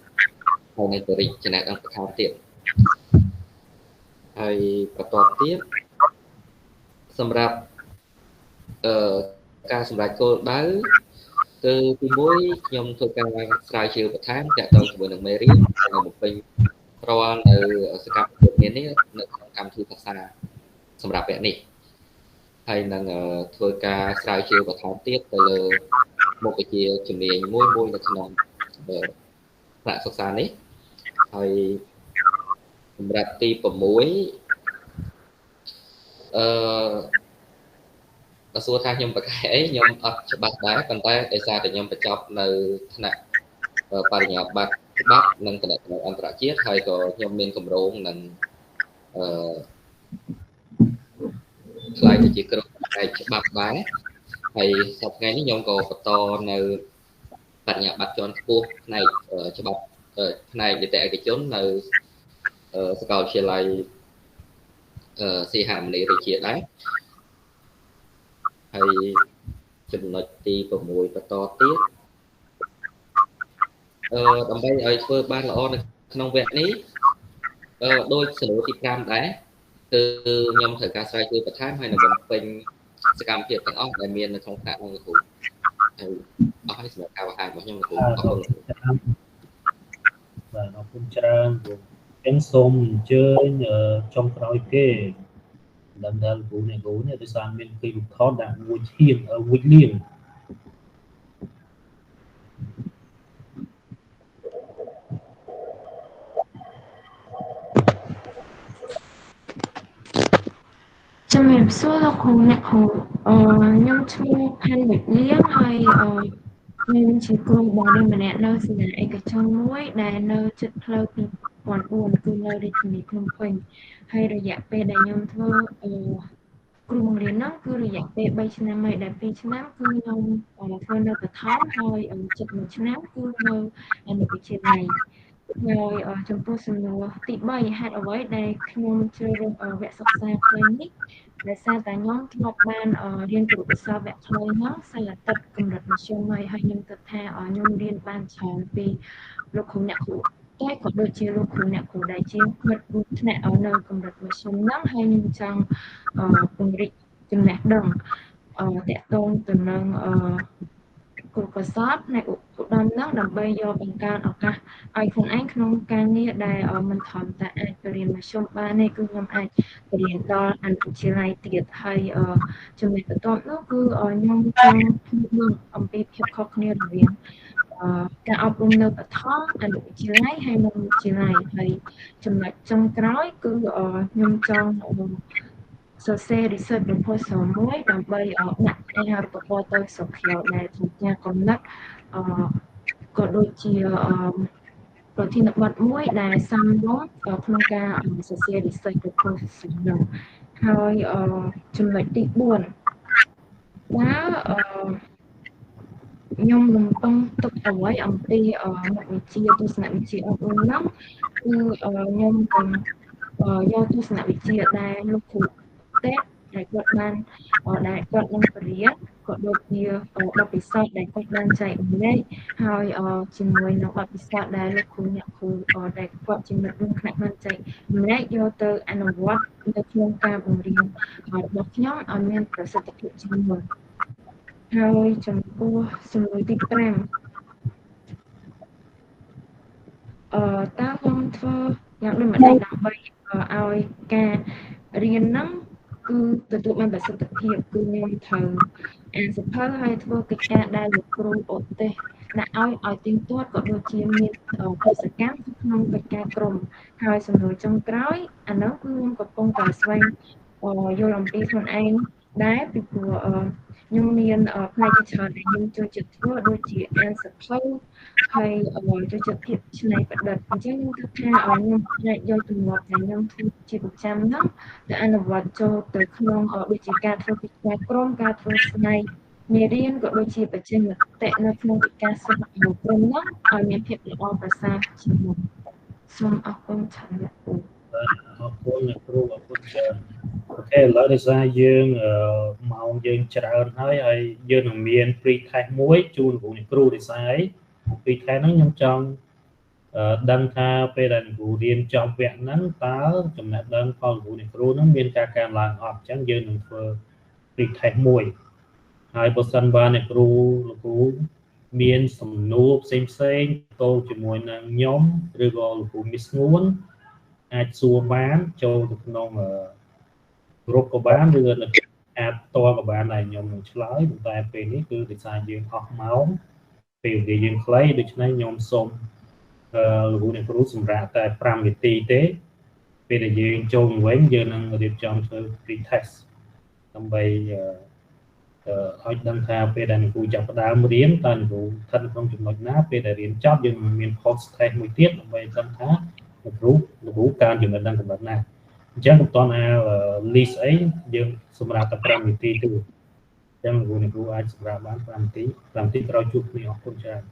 ហើយនឹងបរិយាចំណេះដឹងបន្ថែមទៀតហើយបន្តទៀតសម្រាប់ការសម្រេចគោលដៅគឺទី1ខ្ញុំធ្វើការស្រាវជ្រាវបន្ថែមទាក់ទងជាមួយនឹងមេរៀនហើយបំពេញរាល់នៅសកម្មភាព មាននេះនៅក្នុងកម្មវិធីភាសាសម្រាប់វគ្គនេះហើយនឹងធ្វើការស្រាវជ្រាវបន្ថែមទៀតទៅលើមុខវិជ្ជាជំនាញមួយនៅក្នុងថ្នាក់សិក្សានេះហើយសម្រាប់ទី6បើសួរថាខ្ញុំប្រកែកអីខ្ញុំអត់ច្បាស់ដែរប៉ុន្តែដោយសារតែខ្ញុំបញ្ចប់នៅថ្នាក់បរិញ្ញាបត្រច្បាប់និងតំណែងអន្តរជាតិហើយក៏ខ្ញុំមានគម្រោងនឹងឆ្លើយទៅជាក្រុមផ្នែកច្បាប់ដែរហើយសប្តាហ៍នេះខ្ញុំក៏បន្តនៅបរិញ្ញាបត្រជាន់ខ្ពស់ផ្នែកច្បាប់ផ្នែកនីតិឯកជននៅសាកលវិទ្យាល័យសីហមុនីរាជាដែរហើយចំណុចទី6បន្តទៀតដើម្បីឲ្យធ្វើបានល្អនៅក្នុងវគ្គនេះដោយសំណួរទី5ដែរគឺខ្ញុំត្រូវការស្រាវជ្រាវបន្ថែមហើយនឹងបំពេញសកម្មភាពទាំងអស់ដែលមាននៅក្នុងថ្នាក់របស់គ្រូហើយអស់ហើយសម្រាប់ការបង្ហាញរបស់ខ្ញុំគ្រូអរគុណបាទអរគុណច្រើនគ្រូអញ្ចឹងសូមអញ្ជើញចុងក្រោយគេដល់គ្រូនេះដោយសារមានគេរូបថតដាក់មួយលៀងជំរាបសួរលោកគ្រូអ្នកគ្រូខ្ញុំឈ្មោះផាន់វិលៀងហើយខ្ញុំជាគ្រូបង្រៀនម្នាក់នៅសាលាឯកជនមួយដែលនៅជិតផ្លូវ2004គឺនៅរាជធានីភ្នំពេញហើយរយៈពេលដែលខ្ញុំធ្វើគ្រូបង្រៀននោះគឺរយៈពេល3ឆ្នាំហើយដែល2ឆ្នាំគឺខ្ញុំធ្វើនៅបឋមហើយជិត1ឆ្នាំគឺនៅអនុវិទ្យាល័យហើយចំពោះសំណួរទី3ហេតុអ្វីដែលខ្ញុំជ្រើសរើសវគ្គសិក្សាខ្លីនេះដោយសារតែខ្ញុំធ្លាប់បានរៀនគ្រូភាសាវគ្គខ្លីហ្នឹងសិលទឹកកម្រិតមធ្យមហើយខ្ញុំគិតថាខ្ញុំរៀនបានច្រើនពីលោកគ្រូអ្នកគ្រូតែក៏ដូចជាលោកគ្រូអ្នកគ្រូដែលជាមិត្តរួមថ្នាក់នៅកម្រិតមធ្យមហ្នឹងហើយខ្ញុំចង់ពង្រីកចំណេះដឹងតាក់ទងទៅនឹងគោលកសោតនៃឧត្តមហ្នឹងដើម្បីយកបង្កើនឱកាសឲ្យខ្លួនឯងក្នុងការងារដែលមិនត្រឹមតែអាចទៅរៀនមធ្យមបានទេគឺខ្ញុំអាចទៅរៀនដល់អនុវិទ្យាល័យទៀតហើយចំណុចបន្ទាប់នោះគឺខ្ញុំចង់មើលអំពីភាពខុសគ្នារវាងការអប់រំនៅបឋមអនុវិទ្យាល័យហើយនៅវិទ្យាល័យហើយចំណុចចុងក្រោយគឺខ្ញុំចង់សរសេរ research proposal មួយដើម្បីដាក់ឯរូបករណ៍ទៅស្រុកខ្ញុំដែលជាការកំណត់ក៏ដូចជាប្រធានបទមួយដែលសំរុំក្នុងការសរសេរ research proposal នោះហើយចំណុចទី4ខ្ញុំរំពឹងទុកអ្វីអំពីមុខវិជ្ជាទស្សនវិជ្ជាអប់រំនោះគឺខ្ញុំនឹងយកទស្សនវិជ្ជាដែលលោកគ្រូតែដែលគាត់បានដែលគាត់នឹងបរិយាក៏ដូចជាបទពិសោធន៍ដែលគាត់បានចែករំលែកហើយជាមួយនឹងបទពិសោធន៍ដែលលោកគ្រូអ្នកគ្រូដែលគាត់ជាមិត្តរួមថ្នាក់បានចែករំលែកយកទៅអនុវត្តនៅក្នុងការបង្រៀនរបស់ខ្ញុំឲ្យមានប្រសិទ្ធភាពជាងមុនហើយចំពោះសំណួរទី5តើខ្ញុំធ្វើយ៉ាងដូចម្តេចដើម្បីឲ្យការរៀនហ្នឹងគឺទទួលបានប្រសិទ្ធភាពគឺខ្ញុំត្រូវអានសៀវភៅហើយធ្វើកិច្ចការដែលលោកគ្រូឧទ្ទេសដាក់ឲ្យទៀងទាត់ក៏ដូចជាមានកិច្ចកម្មក្នុងកិច្ចការក្រុមហើយសំណួរចុងក្រោយអានោះគឺខ្ញុំកំពុងតែស្វែងយល់អំពីខ្លួនឯងដែរពីព្រោះខ្ញុំមានផ្នែកជាច្រើនដែលខ្ញុំចូលចិត្តធ្វើដូចជាអានសៀវភៅហើយចូលចិត្តភាពច្នៃប្រឌិតអញ្ចឹងខ្ញុំគិតថាខ្ញុំអាចយកទម្លាប់ដែលខ្ញុំធ្វើជាប្រចាំហ្នឹងទៅអនុវត្តចូលទៅក្នុងដូចជាការធ្វើកិច្ចការក្រុមការធ្វើស្នៃមេរៀនក៏ដូចជាបច្ចេកមតិនៅក្នុងកិច្ចការសិក្សាក្រុមហ្នឹងឲ្យមានភាពល្អប្រសើរជាងមុនសូមអរគុណច្រើនលោកគ្រូអរគុណអ្នកគ្រូអរគុណច្រើនអូខេឥឡូវដោយសារយើងម៉ោងយើងច្រើនហើយយើងនឹងមាន free test មួយជូនលោកអ្នកគ្រូដោយសារfree test ហ្នឹងខ្ញុំចង់ដឹងថាពេលដែលគ្រូរៀនចប់វគ្គហ្នឹងតើចំណេះដឹងផលលោកអ្នកគ្រូហ្នឹងមានការកើនឡើងអត់អញ្ចឹងយើងនឹងធ្វើ free test មួយហើយបើសិនបើអ្នកគ្រូលោកគ្រូមានសំណួរផ្សេងៗតទៅជាមួយនឹងខ្ញុំឬក៏លោកគ្រូមានស្ងួន អាចសួរបានចូលទៅក្នុងរូបក៏បានឬអាចតក៏បានដែរខ្ញុំនឹងឆ្លើយប៉ុន្តែពេលនេះគឺដោយសារយើងអស់ម៉ោងពេលវេលាយើងខ្លីដូច្នេះខ្ញុំសូមលោកអ្នកគ្រូសម្រាប់តែ5នាទីទេពេលដែលយើងចូលវិញយើងនឹងរៀបចំធ្វើ pre test ដើម្បីឲ្យដឹងថាពេលដែលលោកគ្រូចាប់ផ្ដើមរៀនតើលោកគ្រូស្ថិតក្នុងចំណុចណាពេលដែលរៀនចប់យើងមាន post test មួយទៀតដើម្បីដឹងថាលោកគ្រូកើនចំណុចដឹងកម្រិតណាអញ្ចឹងមិនទាន់អា list អីយើងសម្រាប់តែ5នាទីទេអញ្ចឹងលោកគ្រូអាចសម្រាប់បាន5នាទីក្រោយជួបគ្នាអរគុណច្រើន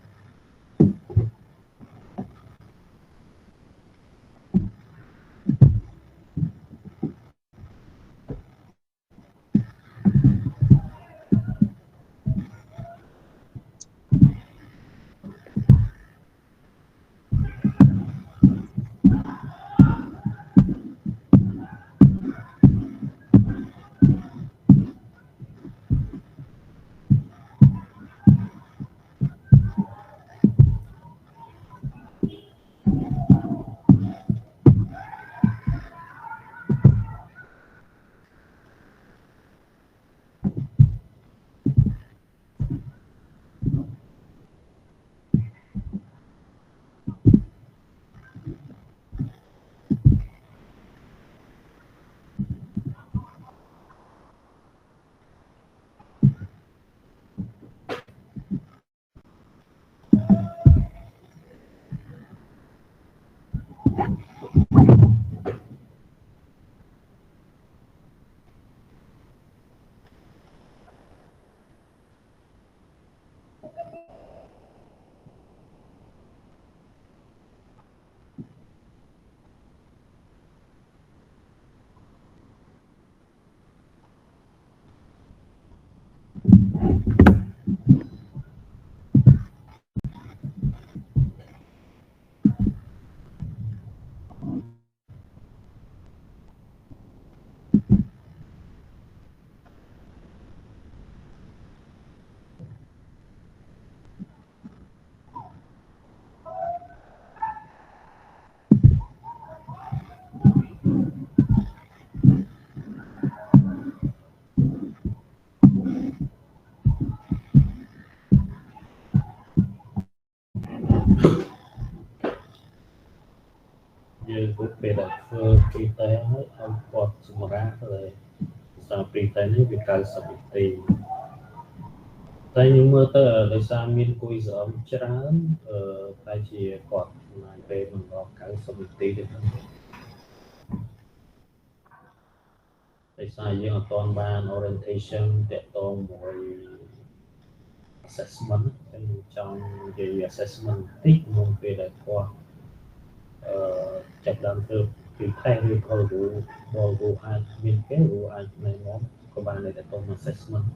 យើងពុកពេលដែលធ្វើ pre test ហើយឲ្យគាត់សម្រាប់ទៅសារ pre test នេះវា90នាទីតែខ្ញុំមើលទៅដោយសារមានគួយស្រមច្រើនតែជាគាត់ចំណាយពេលមិនដល់90នាទីទេដោយសារយើងអត់ទាន់បាន orientation តាក់ទងមួយ assessment ខ្ញុំចង់និយាយ assessment តិចមុនពេលដែលគាត់ចាប់ដើមធ្វើពីខែឬក៏រូអាចមានគេរូអាចណែនាំក៏បានតែទៅ assessment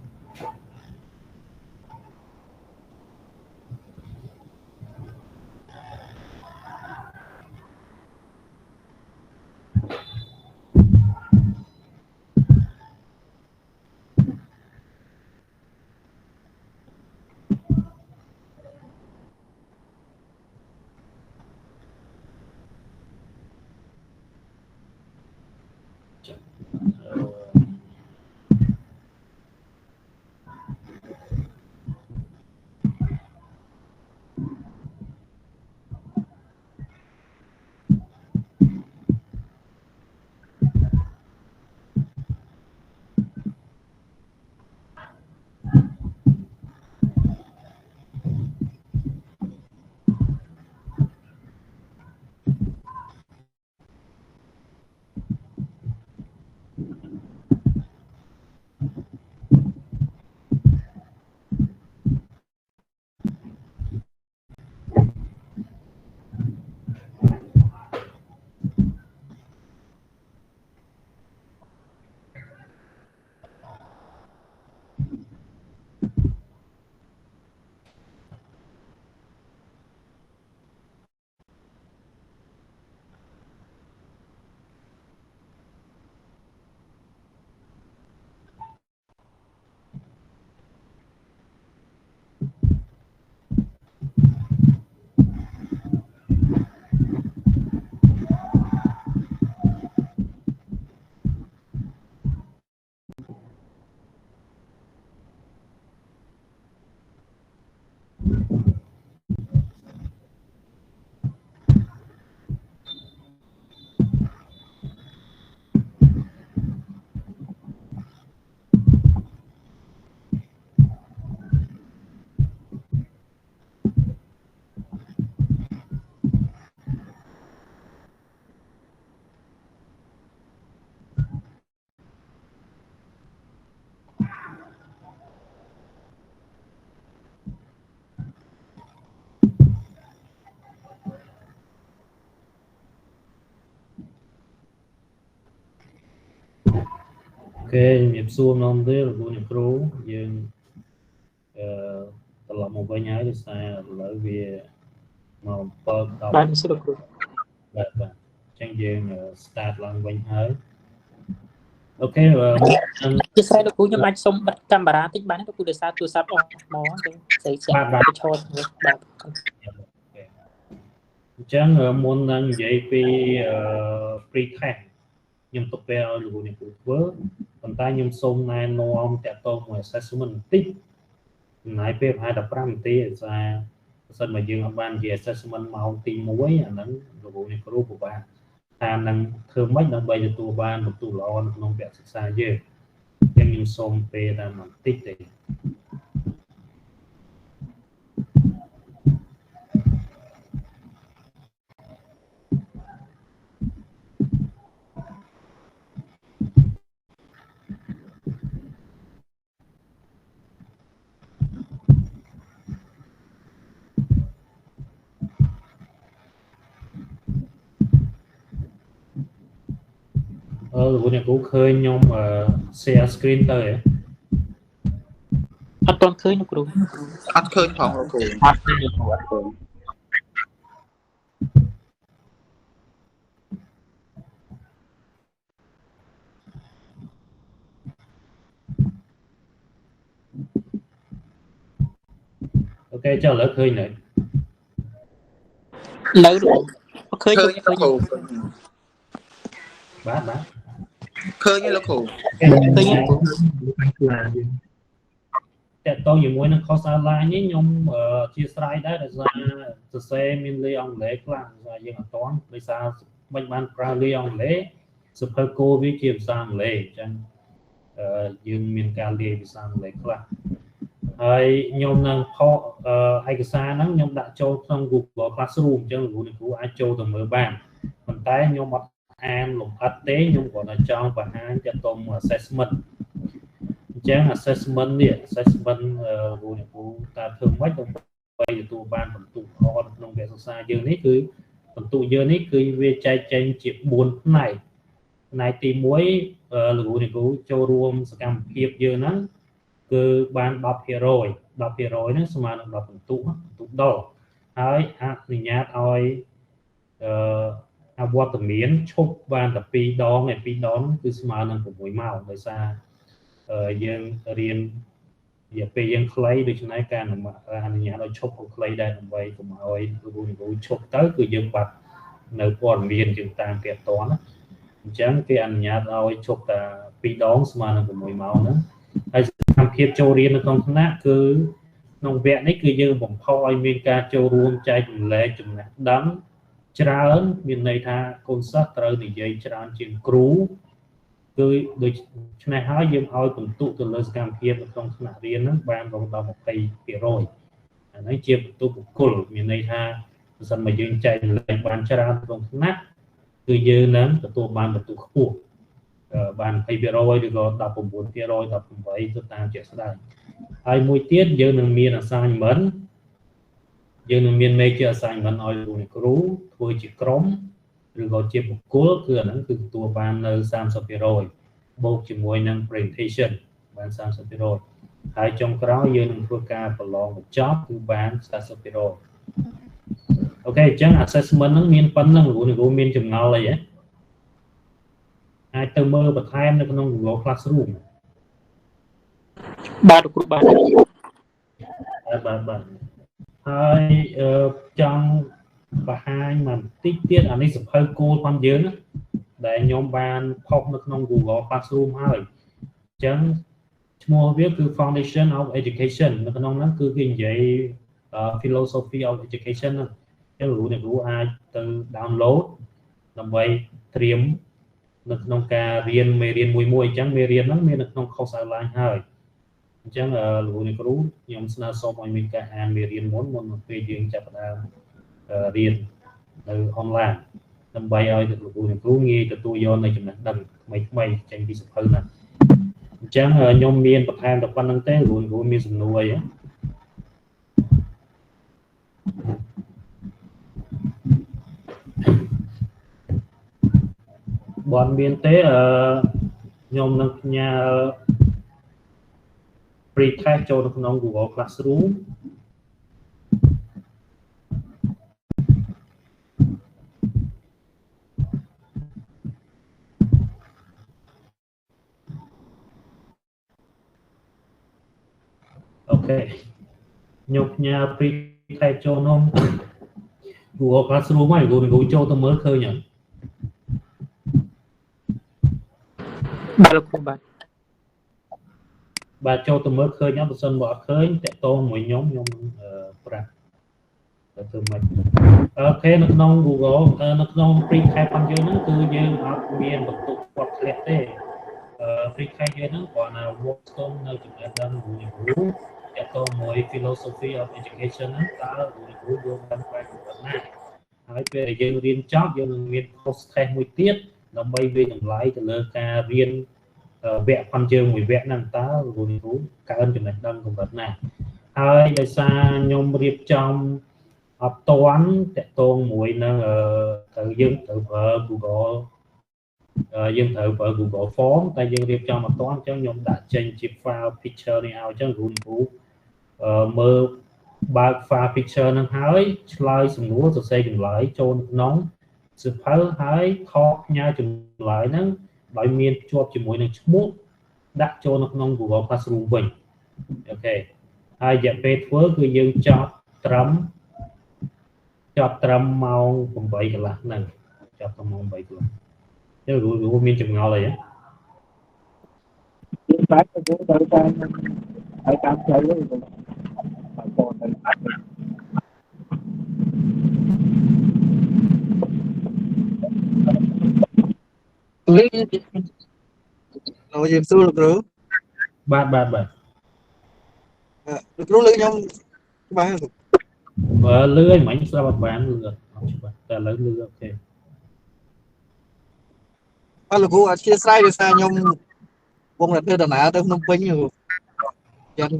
អ គេជំរាបសួរម្ដងទៀតលោកអ្នកគ្រូយើងត្រឡប់មកវិញហើយដោយសារឥឡូវវាមក7 10 បាទសួរលោកគ្រូបាទអញ្ចឹងយើង start ឡើងវិញហើយអូខេជាស្រ័យលោកគ្រូខ្ញុំអាចសុំបិទកាមេរ៉ាតិចបានទេលោកគ្រូដោយសារទូរស័ព្ទអស់មកអញ្ចឹងស្អីស្អាតបាទឈរបាទអញ្ចឹងមុននឹងនិយាយពីpre test ខ្ញុំទុកពេលឲ្យលោកអ្នកគ្រូធ្វើប៉ុន្តែខ្ញុំសូមណែនាំតាក់ទងមួយ assessment បន្តិចចំណាយពេលប្រហែល15នាទីដោយសារបើសិនមកយើងអត់បាននិយាយ assessment ម៉ោងទី1អាហ្នឹងលោកអ្នកគ្រូពិបាកថានឹងធ្វើម៉េចដើម្បីទទួលបានបន្ទុកល្អនៅក្នុងវគ្គសិក្សាយើងអញ្ចឹងខ្ញុំសូមពេលតែបន្តិចទេលោកអ្នកគ្រូឃើញខ្ញុំ share screen ទៅហ៎អត់ទាន់ឃើញលោកគ្រូអត់ឃើញផងលោកគ្រូអត់ឃើញលោកគ្រូអត់ឃើញអូខេចុះឥឡូវឃើញហើយនៅឃើញលោកគ្រូបាទឃើញលោកគ្រូឃើញលោកគ្រូតែតោះជាមួយនឹង course online នេះខ្ញុំអធិស្ឋានដែរដោយសារសរសេរមានលេខអង់គ្លេសខ្លះដោយសារយើងអត់ទាន់ដោយសារមិនបានប្រើលេខអង់គ្លេសសភៅគោលវាជាភាសាអង់គ្លេសអញ្ចឹងយើងមានការលាយភាសាអង់គ្លេសខ្លះហើយខ្ញុំនឹងផកឯកសារហ្នឹងខ្ញុំដាក់ចូលក្នុង Google Classroom អញ្ចឹងលោកគ្រូអាចចូលទៅមើលបានប៉ុន្តែខ្ញុំអត់អានលំអិតទេខ្ញុំគ្រាន់តែចង់បង្ហាញទាក់ទងមួយ assessment អញ្ចឹង assessment នេះ assessment លោកអ្នកគ្រូតើធ្វើម៉េចដើម្បីទទួលបានបន្ទុកល្អក្នុងវគ្គសិក្សាយើងនេះគឺបន្ទុកយើងនេះគឺវាចែកចែងជា4ផ្នែកផ្នែកទី1លោកអ្នកគ្រូចូលរួមសកម្មភាពយើងហ្នឹងគឺបាន 10% ហ្នឹងស្មើនឹង10បន្ទុកដល់ហើយអនុញ្ញាតឲ្យអវត្តមានឈប់បានតែ2ដងឯ2ដងគឺស្មើនឹង6ម៉ោងដោយសារយើងរៀនរយៈពេលយើងខ្លីដូច្នេះការអនុញ្ញាតឲ្យឈប់ក៏ខ្លីដែរដើម្បីកុំឲ្យគ្រូឈប់ទៅគឺយើងបាត់នៅព័ត៌មានជាងតាមពាក្យតន់អញ្ចឹងគេអនុញ្ញាតឲ្យឈប់តែ2ដងស្មើនឹង6ម៉ោងហ្នឹងហើយសកម្មភាពចូលរៀននៅក្នុងថ្នាក់គឺក្នុងវគ្គនេះគឺយើងបំផុសឲ្យមានការចូលរួមចែករំលែកចំណេះដឹងច្រើនមានន័យថាកូនសិស្សត្រូវនិយាយច្រើនជាងគ្រូគឺដូច្នេះហើយយើងឲ្យបន្ទុកទៅលើសកម្មភាពនៅក្នុងថ្នាក់រៀនហ្នឹងបានរហូតដល់ 20% អានេះជាបន្ទុកបុគ្គលមានន័យថាបើសិនមកយើងចែករំលែកបានច្រើនក្នុងថ្នាក់គឺយើងនឹងទទួលបានបន្ទុកខ្ពស់បាន 20% ឬក៏ 19% 18% ទៅតាមជាក់ស្ដែងហើយមួយទៀតយើងនឹងមាន assignment យើងនឹងមាន major assignment ឲ្យលោកអ្នកគ្រូធ្វើជាក្រុមឬក៏ជាបុគ្គលគឺអាហ្នឹងគឺទទួលបាននៅ 30% បូកជាមួយនឹង presentation បាន 30% ហើយចុងក្រោយយើងនឹងធ្វើការប្រឡងបញ្ចប់គឺបាន 40% អូខេអញ្ចឹង assessment ហ្នឹងមានប៉ុណ្្នឹងលោកអ្នកគ្រូមានចម្ងល់អីហ៎អាចទៅមើលបន្ថែមនៅក្នុង Google Classroom បាទលោកគ្រូបាទហើយចង់បង្ហាញបន្តិចទៀតអានេះសភៅគោលផងយើងណាដែលខ្ញុំបានផុសនៅក្នុង Google Classroom ហើយអញ្ចឹងឈ្មោះវាគឺ Foundation of Education នៅក្នុងហ្នឹងគឺគេនិយាយ philosophy of education ហ្នឹងអញ្ចឹងអ្នកគ្រូអាចទៅ download ដើម្បីត្រៀមនៅក្នុងការរៀនមេរៀនមួយអញ្ចឹងមេរៀនហ្នឹងមាននៅក្នុង course online ហើយអញ្ចឹងលោកអ្នកគ្រូខ្ញុំស្នើសុំឲ្យមានការអានមេរៀនមុនពេលយើងចាប់ផ្ដើមរៀននៅ online ដើម្បីឲ្យលោកអ្នកគ្រូងាយទទួលយកនៅចំណេះដឹងថ្មីចេញពីសភៅហ្នឹងអញ្ចឹងខ្ញុំមានបន្ថែមតែប៉ុណ្្នឹងទេលោកគ្រូមានសំណួរអីបើមានទេ ខ្ញុំនឹងផ្ញើ free test ចូលនៅក្នុង Google Classroom អូខេខ្ញុំផ្ញើ free test ចូលក្នុង Google Classroom ហើយ Google ចូលទៅមើលឃើញអត់បាទលោកគ្រូបាទចូលទៅមើលឃើញអត់បើសិនបើអត់ឃើញតាក់ទងមួយខ្ញុំនឹងប្រាប់ទៅធ្វើម៉េចអូខេនៅក្នុង Google នៅក្នុង free test របស់យើងហ្នឹងគឺយើងអត់មានបន្ទុកគាត់ធ្លាក់ទេfree test យើងហ្នឹងគ្រាន់តែ workstone នៅចំណេះដឹងមួយតាក់ទងមួយ philosophy of education ហ្នឹងតើគ្រូយកបានបែបណាហើយពេលដែលយើងរៀនចប់យើងនឹងមាន post test មួយទៀតដើម្បីវាតម្លៃទៅលើការរៀនវគ្គផងយើងមួយវគ្គហ្នឹងតើគ្រូកើនចំណេះដឹងកម្រិតណាហើយដោយសារខ្ញុំរៀបចំអត់តាន់តាក់ទងមួយនឹងទៅយើងត្រូវប្រើ Google យើងត្រូវប្រើ Google Form តែយើងរៀបចំអត់តាន់អញ្ចឹងខ្ញុំដាក់ចេញជា file picture នេះឲ្យអញ្ចឹងគ្រូមើលបើក file picture ហ្នឹងហើយឆ្លើយសំណួរសរសេរចម្លើយចូលក្នុងសៀវភៅហើយថតផ្ញើចម្លើយហ្នឹងដោយមានជាប់ជាមួយនឹងឈ្មោះដាក់ចូលនៅក្នុង Google Classroom វិញអូខេហើយរយៈពេលធ្វើគឺយើងចប់ត្រឹមម៉ោង 8 កន្លះហ្នឹងចប់ត្រឹមម៉ោង 8 កន្លះទៅគ្រូមានចម្ងល់អីហ៎បាទទៅតាមហើយតាមផ្លូវហ្នឹងបងទៅអត់លោកយើងសួរលោកគ្រូបាទលោកគ្រូលើខ្ញុំច្បាស់លឺឲ្យមិញស្ដាប់អត់បានលឺអត់ច្បាស់តែឥឡូវលឺអូខេអត់លោកគ្រូអធិស្ឋានដោយសារខ្ញុំវងធ្វើដំណើរទៅភ្នំពេញចឹង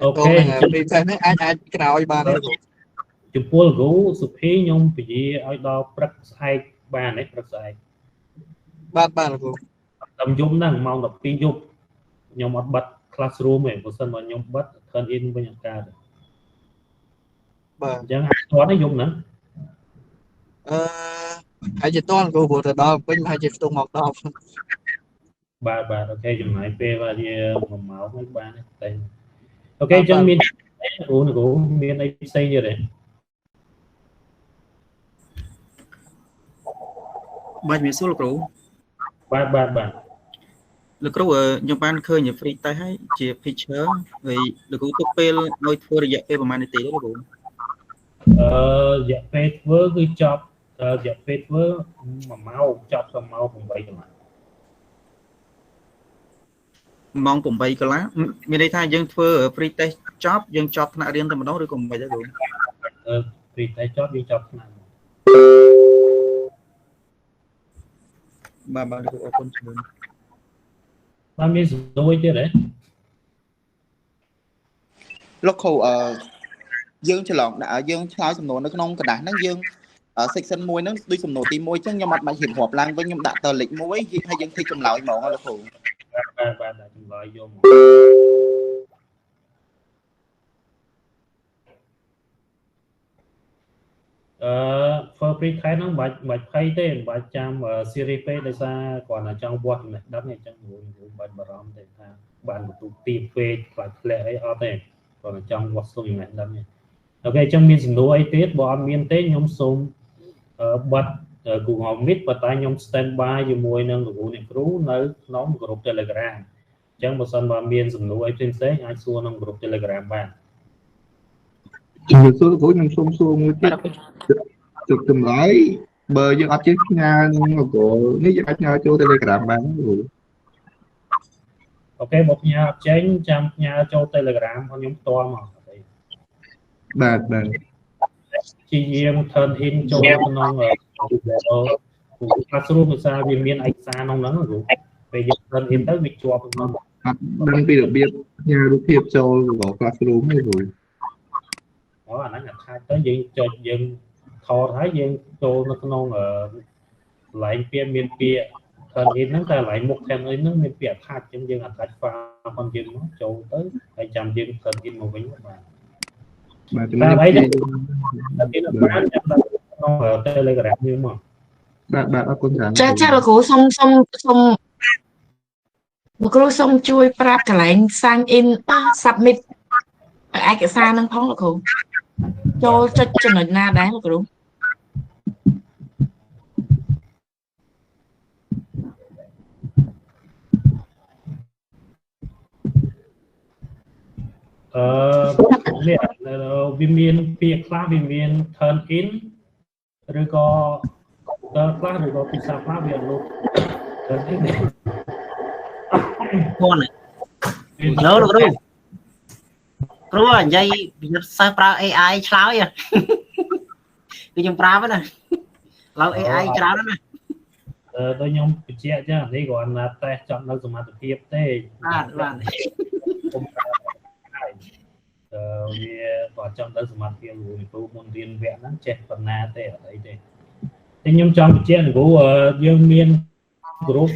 អូខេពីផ្សេងនេះអាចក្រោយបានទេចំពោះលោកគ្រូសុភីខ្ញុំពជាឲ្យដល់ព្រឹកស្អែកបានទេព្រឹកស្អែកបាទលោកគ្រូតាមយប់ហ្នឹងម៉ោង 12 យប់ខ្ញុំអត់បិទ classroom ទេបើសិនមកខ្ញុំបិទ turn in វិញអត់កើតទេបាទអញ្ចឹងអាចស្ទាន់ទេយប់ហ្នឹងហើយជាតន់គ្រូព្រោះទៅដល់ពេញហើយជាខ្ទង់មកដល់បាទអូខេចំណាយពេលវា1 ម៉ោងហ្នឹងបានតែអូខេអញ្ចឹងមានគ្រូមានអីផ្សេងទៀតទេបាទមានសួរលោកគ្រូបាទលោកគ្រូខ្ញុំបានឃើញ free test ហើយជា picture ហើយលោកគ្រូទុកពេលឲ្យធ្វើរយៈពេលប្រហែលនាទីទេលោកគ្រូរយៈពេលធ្វើគឺចប់រយៈពេលធ្វើ1 ម៉ោងចប់ទៅម៉ោង 8 កន្លះម៉ោង 8 កន្លះមានន័យថាយើងធ្វើ free test ចប់យើងចប់ថ្នាក់រៀនតែម្ដងឬក៏មិនទេគ្រូfree test ចប់យើងចប់ថ្នាក់បាទលោកគ្រូអរគុណច្រើនបាទមានសំណួរទៀតទេលោកគ្រូយើងច្រឡំយើងឆ្លើយសំណួរនៅក្នុងกระดาษហ្នឹងយើង section 1ហ្នឹងដូចសំណួរទី1អញ្ចឹងខ្ញុំអត់បាច់រៀបរាប់ឡើងវិញខ្ញុំដាក់តលេខ1ហើយយើងធ្វើចម្លើយហ្មងលោកគ្រូបាទដាក់ចម្លើយយកមកfor free test ហ្នឹងមិនបាច់ភ័យទេមិនបាច់ចាំ series ពេកដោយសារគ្រាន់តែចង់វាស់ចំណេះដឹងអញ្ចឹងគ្រូបាច់បារម្ភទេថាបានបន្ទុកទីពេកខ្លាចធ្លាក់អីអត់ទេគ្រាន់តែចង់វាស់ស្ទង់ចំណេះដឹងទេអូខេអញ្ចឹងមានសំណួរអីទៀតបើអត់មានទេខ្ញុំសូមបិទ Google Meet ប៉ុន្តែខ្ញុំ stand by ជាមួយនឹងលោកអ្នកគ្រូនៅក្នុង group Telegram អញ្ចឹងបើសិនបើមានសំណួរអីផ្សេងៗអាចសួរក្នុង group Telegram បានជំរាបសួរលោកគ្រូខ្ញុំសូមសួរមួយទៀតទឹកចម្លើយបើយើងអត់ចេះផ្ញើនឹង Google នេះយើងអាចផ្ញើចូល Telegram បានទេគ្រូអូខេមកផ្ញើអត់ចេញចាំផ្ញើចូល Telegram របស់ខ្ញុំផ្ទាល់មកបាទជាយាម turn in ចូលក្នុង Google Classroom ភាសាវាមានឯកសារក្នុងហ្នឹងគ្រូពេលយើង turn in ទៅវាជាប់ក្នុងអត់ដឹងពីរបៀបផ្ញើរូបភាពចូល Google Classroom ទេគ្រូអាហ្នឹងថាទៅយើងចុចយើងថតហើយយើងចូលនៅក្នុងកន្លែងពាក្យមានពាក្យ turn in ហ្នឹងតែឡើងមុខ turn in ហ្នឹងមានពាក្យ attach ចឹងយើង attach file ផងយើងមកចូលទៅហើយចាំយើង turn in មកវិញបាទតែហើយទៅបានចាំដល់ក្នុង Telegram យើងមកបាទអរគុណច្រើនចាលោកគ្រូសុំលោកគ្រូសុំជួយប្រាប់កន្លែង sign in submit ឯកសារហ្នឹងផងលោកគ្រូចូលចុចចំណុចណាដែរលោកគ្រូនេះវាមានពាក្យខ្លះវាមាន turn in ឬក៏ខ្លះឬក៏ភាសាខ្លះវាអត់លោក turn in ហ្នឹងលោកគ្រូគ្រូនិយាយសិស្សប្រើ AI ឆ្លើយគឺខ្ញុំប្រាប់ណាឡើយ AI ច្រើនណាដូចខ្ញុំបញ្ជាក់ចឹងនេះគ្រាន់តែតេស្តចង់នៅសមត្ថភាពទេបាទខ្ញុំវាគាត់ចង់ទៅសមត្ថភាពគ្រូមុនរៀនវគ្គហ្នឹងចេះប៉ុណ្ណាទេអត់អីទេខ្ញុំចង់បញ្ជាក់គ្រូយើងមានក្រុម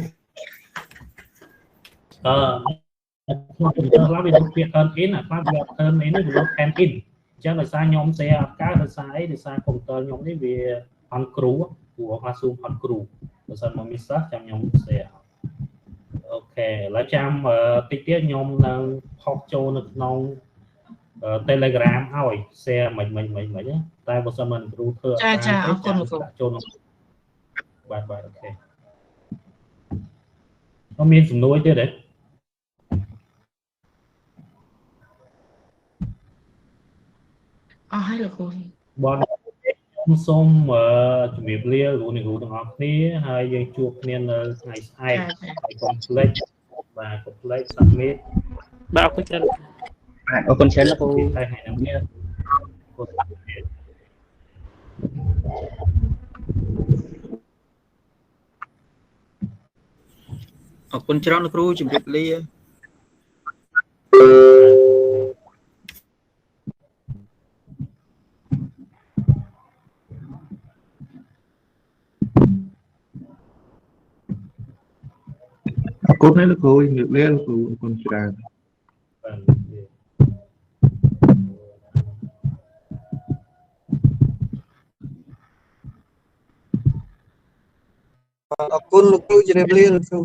ខ្ញុំទៅខ្លះវាទៅពាក្យ turn in ខ្លះវា turn in នេះវា turn in អញ្ចឹងដោយសារខ្ញុំសេអត់កើតដោយសារអីដោយសារកុំព្យូទ័រខ្ញុំនេះវាអន់គ្រូព្រោះ Classroom អត់គ្រូដោយសារមកមានសិស្សចាំខ្ញុំសេអូខេឥឡូវចាំតិចទៀតខ្ញុំនឹងផុសចូលនៅក្នុង Telegram ឲ្យ share មិនតែបើសិនមិនគ្រូធ្វើចាអរគុណលោកគ្រូចូលបាទអូខេអត់មានសំណួរទៀតទេអស់ហើយលោកគ្រូបងខ្ញុំសូមជំរាបលាគ្រូទាំងអស់គ្នាហើយយើងជួបគ្នានៅថ្ងៃស្អែកហើយកុំភ្លេចបាទកុំភ្លេច submit បាទអរគុណច្រើនអរគុណច្រើនលោកគ្រូហើយថ្ងៃនេះអរគុណច្រើនលោកគ្រូជំរាបលាអរគុណហើយលោកគ្រូជំរាបលាលោកគ្រូអរគុណច្រើនអរគុណលោកគ្រូជំរាបលាលោកគ្រូ